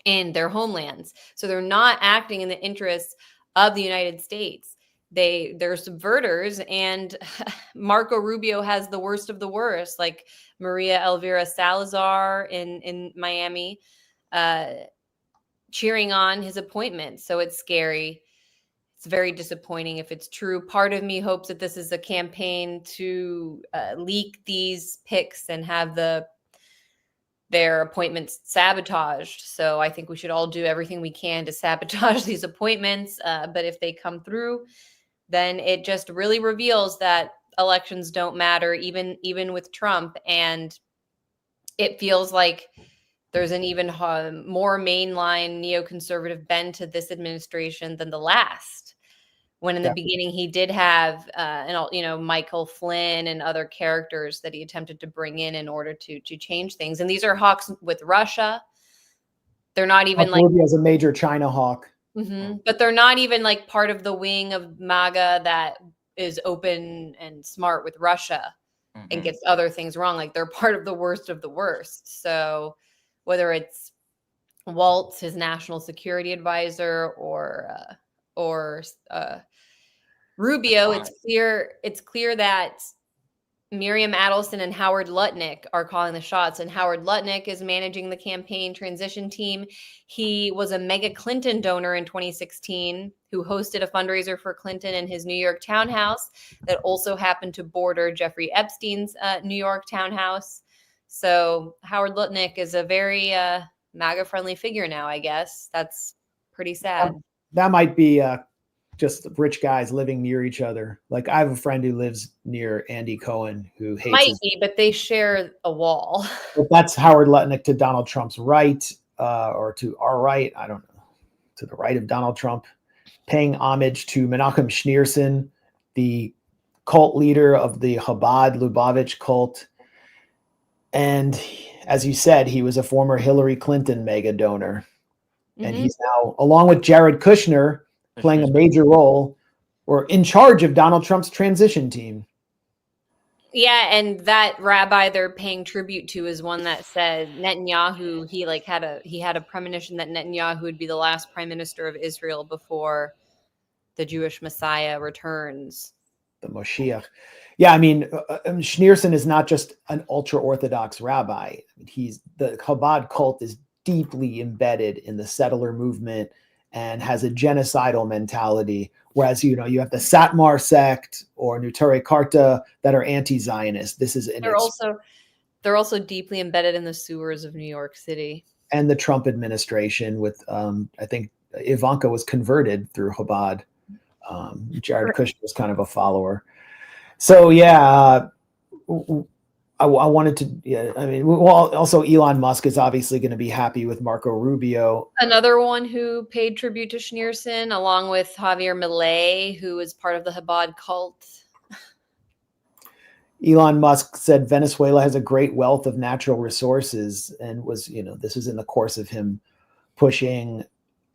in their homelands. So they're not acting in the interests of the United States. They're subverters, and Marco Rubio has the worst of the worst, like Maria Elvira Salazar in Miami, cheering on his appointment. So it's scary. It's very disappointing if it's true. Part of me hopes that this is a campaign to leak these pics and have their appointments sabotaged. So I think we should all do everything we can to sabotage these appointments. But if they come through, then it just really reveals that elections don't matter, even with Trump. And it feels like there's an even more mainline neoconservative bend to this administration than the last. When in the beginning he did have, Michael Flynn and other characters that he attempted to bring in order to change things. And these are hawks with Russia. They're not even like as a major China hawk. But they're not even like part of the wing of MAGA that is open and smart with Russia and gets other things wrong. Like they're part of the worst of the worst. So whether it's Waltz, his national security advisor, or Rubio, it's clear that Miriam Adelson and Howard Lutnick are calling the shots, and Howard Lutnick is managing the campaign transition team. He was a mega Clinton donor in 2016 who hosted a fundraiser for Clinton in his New York townhouse that also happened to border Jeffrey Epstein's New York townhouse. So Howard Lutnick is a very MAGA-friendly figure now, I guess. That's pretty sad. That might be just rich guys living near each other. Like I have a friend who lives near Andy Cohen who hates Might be, but they share a wall. But that's Howard Lutnick to Donald Trump's right, or to our right, I don't know, to the right of Donald Trump, paying homage to Menachem Schneerson, the cult leader of the Chabad Lubavitch cult. And as you said, he was a former Hillary Clinton mega donor. And he's now, along with Jared Kushner, playing a major role or in charge of Donald Trump's transition team. Yeah, and that rabbi they're paying tribute to is one that said Netanyahu, he had a premonition that Netanyahu would be the last prime minister of Israel before the Jewish Messiah returns. The Moshiach. Yeah, I mean, Schneerson is not just an ultra-Orthodox rabbi. The Chabad cult is deeply embedded in the settler movement and has a genocidal mentality. Whereas, you have the Satmar sect or Neturei Karta that are anti-Zionist. They're also deeply embedded in the sewers of New York City. And the Trump administration with, I think Ivanka was converted through Chabad. Jared Kushner was kind of a follower. So, yeah, I wanted to, also Elon Musk is obviously going to be happy with Marco Rubio. Another one who paid tribute to Schneerson, along with Javier Milei, who is part of the Chabad cult. Elon Musk said Venezuela has a great wealth of natural resources, and was, this is in the course of him pushing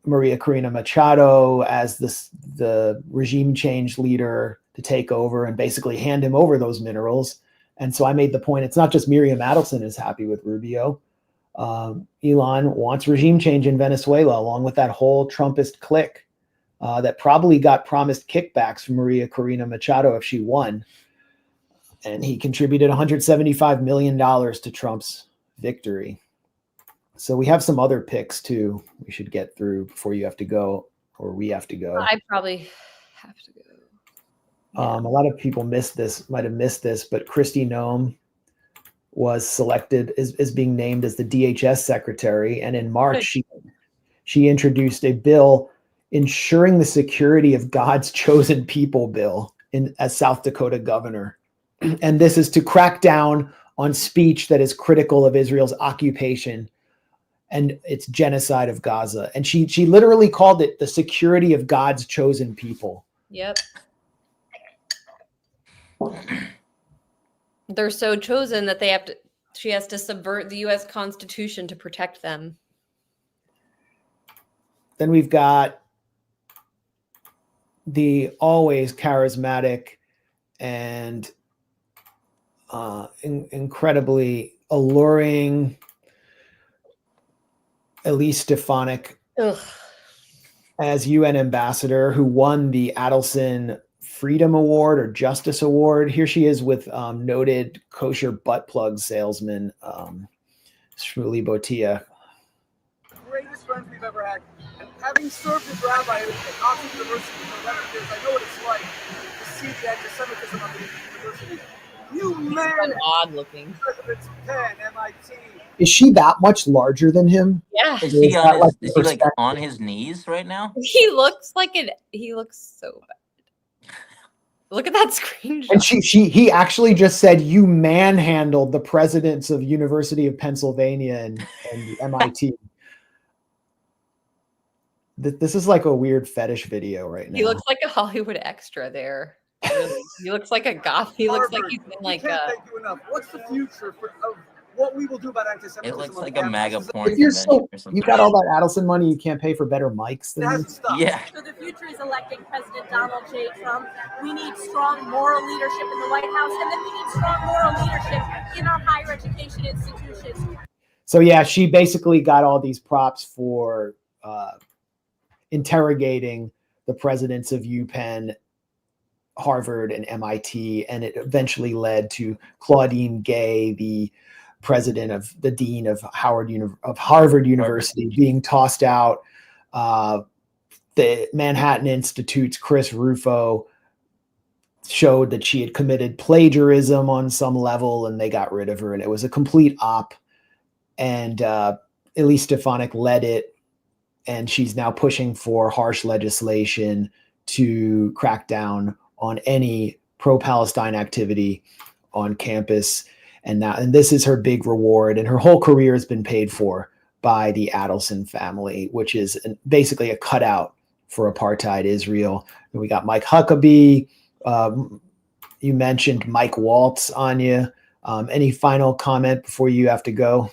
Maria Corina Machado as the regime change leader to take over and basically hand him over those minerals. And so I made the point, it's not just Miriam Adelson is happy with Rubio. Elon wants regime change in Venezuela, along with that whole Trumpist clique that probably got promised kickbacks from Maria Corina Machado if she won. And he contributed $175 million to Trump's victory. So we have some other picks too we should get through before you have to go, or we have to go. I probably have to go. A lot of people might have missed this, but Kristi Noem was selected as being named as the DHS secretary. And in March, she introduced a bill ensuring the security of God's chosen people bill as South Dakota governor. And this is to crack down on speech that is critical of Israel's occupation and its genocide of Gaza. And she literally called it the security of God's chosen people. Yep. They're so chosen that she has to subvert the U.S. Constitution to protect them. Then we've got the always charismatic and incredibly alluring Elise Stefanik as UN ambassador, who won the Adelson Freedom Award or Justice Award. Here she is with noted kosher butt plug salesman Shmuley Botia. Greatest friends we've ever had. And having served as rabbi at Oxford University for 11 years, I know what it's like to see the anti-Semitism of the university. You man, odd looking. Presidents Penn, MIT. Is she that much larger than him? Yeah. Is he on his knees right now? He looks so bad. Look at that screenshot. And he actually just said, you manhandled the presidents of University of Pennsylvania and MIT. This is like a weird fetish video right now. He looks like a Hollywood extra there. Really. He looks like a goth. He looks like he's been like Can't thank you enough. What's the future of what we will do about anti-Semitism? It looks like a MAGA porn. If you got all that Adelson money, you can't pay for better mics than this. Yeah. So the future is electing President Donald J. Trump. We need strong moral leadership in the White House, and then we need strong moral leadership in our higher education institutions. So yeah, she basically got all these props for interrogating the presidents of UPenn, Harvard, and MIT, and it eventually led to Claudine Gay, the dean of Harvard University, being tossed out. The Manhattan Institute's Chris Rufo showed that she had committed plagiarism on some level, and they got rid of her. And it was a complete op. And Elise Stefanik led it, and she's now pushing for harsh legislation to crack down on any pro-Palestine activity on campus. And this is her big reward, and her whole career has been paid for by the Adelson family, which is basically a cutout for apartheid Israel. And we got Mike Huckabee. You mentioned Mike Waltz, Anya. Any final comment before you have to go?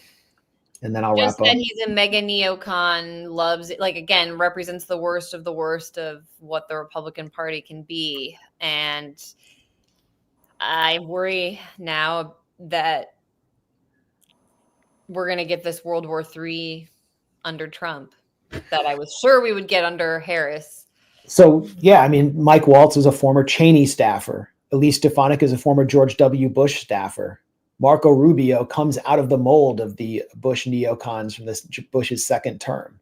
And then I'll Just wrap that up. he's a mega neocon, loves it, like, again, represents the worst of what the Republican Party can be. And I worry now that we're going to get this World War III under Trump that I was sure we would get under Harris. So, yeah, I mean, Mike Waltz is a former Cheney staffer. Elise Stefanik is a former George W. Bush staffer. Marco Rubio comes out of the mold of the Bush neocons from Bush's second term.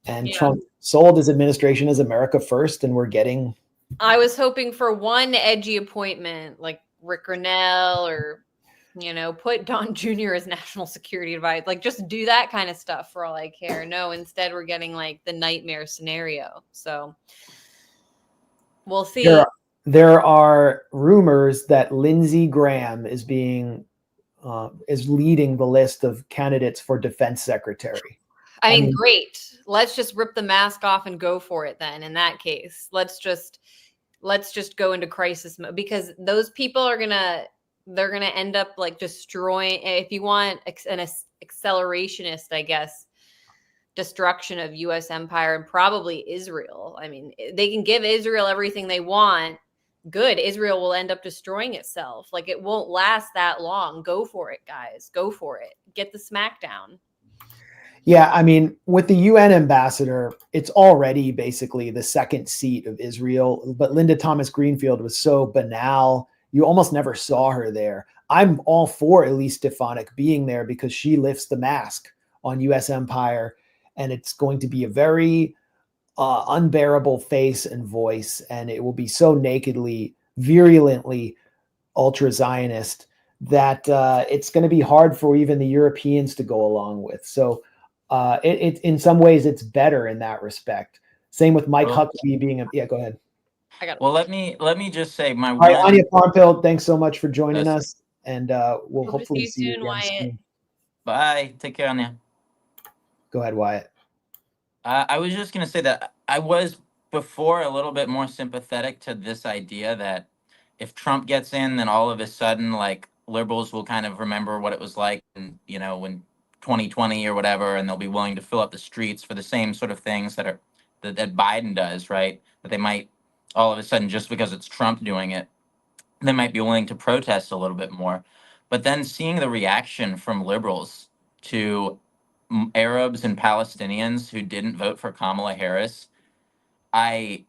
And Trump sold his administration as America first, and we're getting... I was hoping for one edgy appointment, like Rick Grinnell, or, put Don Jr. as national security advisor. Like, just do that kind of stuff for all I care. No, instead we're getting, like, the nightmare scenario. So we'll see. There are rumors that Lindsey Graham is leading the list of candidates for defense secretary. I mean, great. Let's just rip the mask off and go for it then. In that case, let's just go into crisis mode, because those people they're going to end up like destroying, if you want an accelerationist, I guess, destruction of US empire and probably Israel. I mean, they can give Israel everything they want. Good. Israel will end up destroying itself. Like, it won't last that long. Go for it, guys. Go for it. Get the smackdown. Yeah, I mean, with the UN ambassador, it's already basically the second seat of Israel. But Linda Thomas Greenfield was so banal. You almost never saw her there. I'm all for Elise Stefanik being there because she lifts the mask on US empire. And it's going to be a very unbearable face and voice. And it will be so nakedly, virulently ultra-Zionist that it's going to be hard for even the Europeans to go along with. So it in some ways, it's better in that respect. Same with Mike Huckabee being yeah, go ahead. Well, let me just say my All right, Anya Parampil, thanks so much for joining us, and we'll hopefully see you again Wyatt. soon. Bye. Take care, Anya. Go ahead, Wyatt. I was just going to say that I was before a little bit more sympathetic to this idea that if Trump gets in, then all of a sudden, like, liberals will kind of remember what it was like, when 2020 or whatever, and they'll be willing to fill up the streets for the same sort of things that Biden does, right? That they might all of a sudden, just because it's Trump doing it, they might be willing to protest a little bit more. But then seeing the reaction from liberals to Arabs and Palestinians who didn't vote for Kamala Harris, I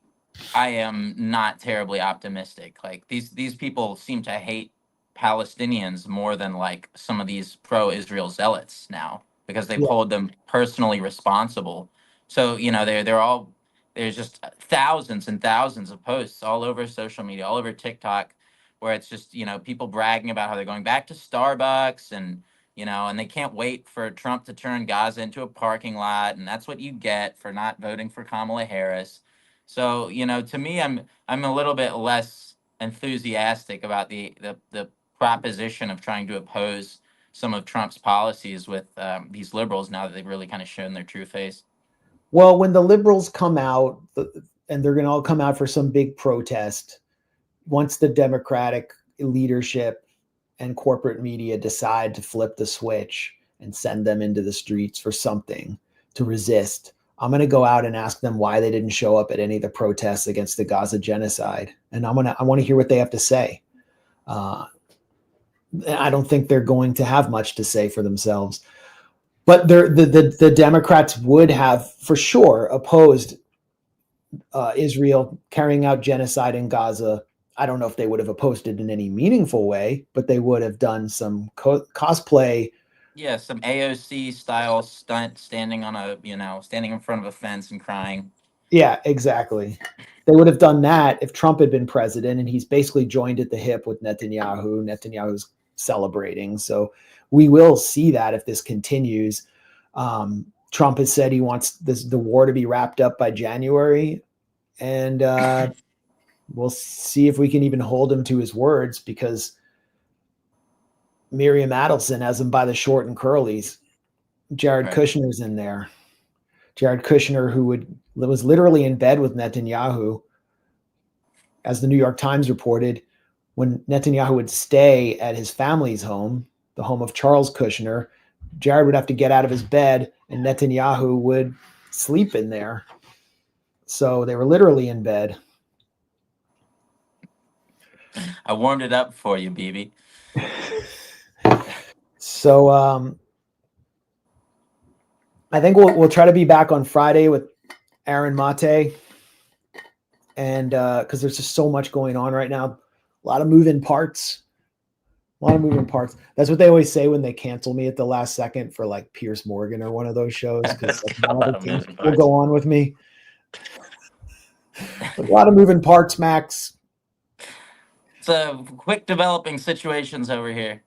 am not terribly optimistic. Like, these people seem to hate Palestinians more than like some of these pro-Israel zealots now, because they've hold them personally responsible. So there's just thousands and thousands of posts all over social media, all over TikTok, where it's just people bragging about how they're going back to Starbucks and they can't wait for Trump to turn Gaza into a parking lot, and that's what you get for not voting for Kamala Harris. So to me, I'm a little bit less enthusiastic about the proposition of trying to oppose some of Trump's policies with these liberals now that they've really kind of shown their true face. Well, when the liberals come out, and they're going to all come out for some big protest, once the Democratic leadership and corporate media decide to flip the switch and send them into the streets for something to resist, I'm going to go out and ask them why they didn't show up at any of the protests against the Gaza genocide. And I want to hear what they have to say. I don't think they're going to have much to say for themselves. But the Democrats would have for sure opposed Israel carrying out genocide in Gaza. I don't know if they would have opposed it in any meaningful way, but they would have done some cosplay. Yeah, some AOC style stunt, standing in front of a fence and crying. Yeah, exactly. They would have done that if Trump had been president, and he's basically joined at the hip with Netanyahu. Netanyahu's celebrating. So we will see that if this continues. Trump has said he wants the war to be wrapped up by January. And we'll see if we can even hold him to his words, because Miriam Adelson has him by the short and curlies. Jared Kushner's in there. Jared Kushner, who was literally in bed with Netanyahu, as the New York Times reported, when Netanyahu would stay at his family's home, the home of Charles Kushner, Jared would have to get out of his bed and Netanyahu would sleep in there. So they were literally in bed. I warmed it up for you, BB. So I think we'll try to be back on Friday with Aaron Mate, and because there's just so much going on right now, a lot of moving parts. That's what they always say when they cancel me at the last second for like Piers Morgan or one of those shows, because will go on with me. A lot of moving parts, Max. It's a quick developing situations over here.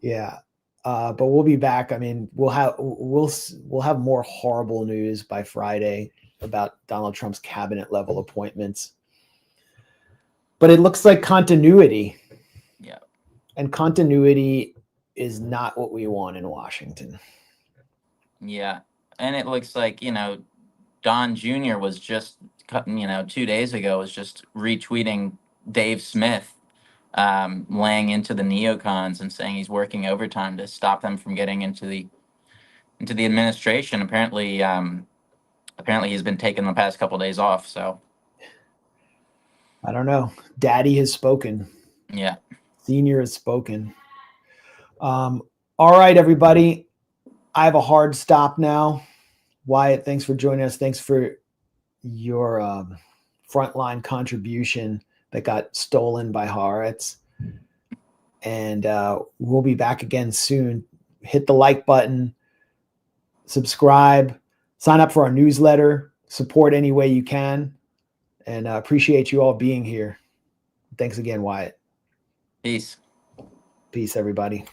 Yeah. But we'll be back. I mean, we'll have more horrible news by Friday about Donald Trump's cabinet level appointments. But it looks like continuity. Yeah. And continuity is not what we want in Washington. Yeah. And it looks like, Don Jr. was just, 2 days ago, was just retweeting Dave Smith, laying into the neocons and saying he's working overtime to stop them from getting into the administration. Apparently he's been taking the past couple days off. So I don't know. Daddy has spoken. Yeah. Senior has spoken. All right, everybody. I have a hard stop now. Wyatt, thanks for joining us. Thanks for your frontline contribution that got stolen by Haaretz. And we'll be back again soon. Hit the like button, subscribe, sign up for our newsletter, support any way you can. And appreciate you all being here. Thanks again, Wyatt. Peace. Peace, everybody.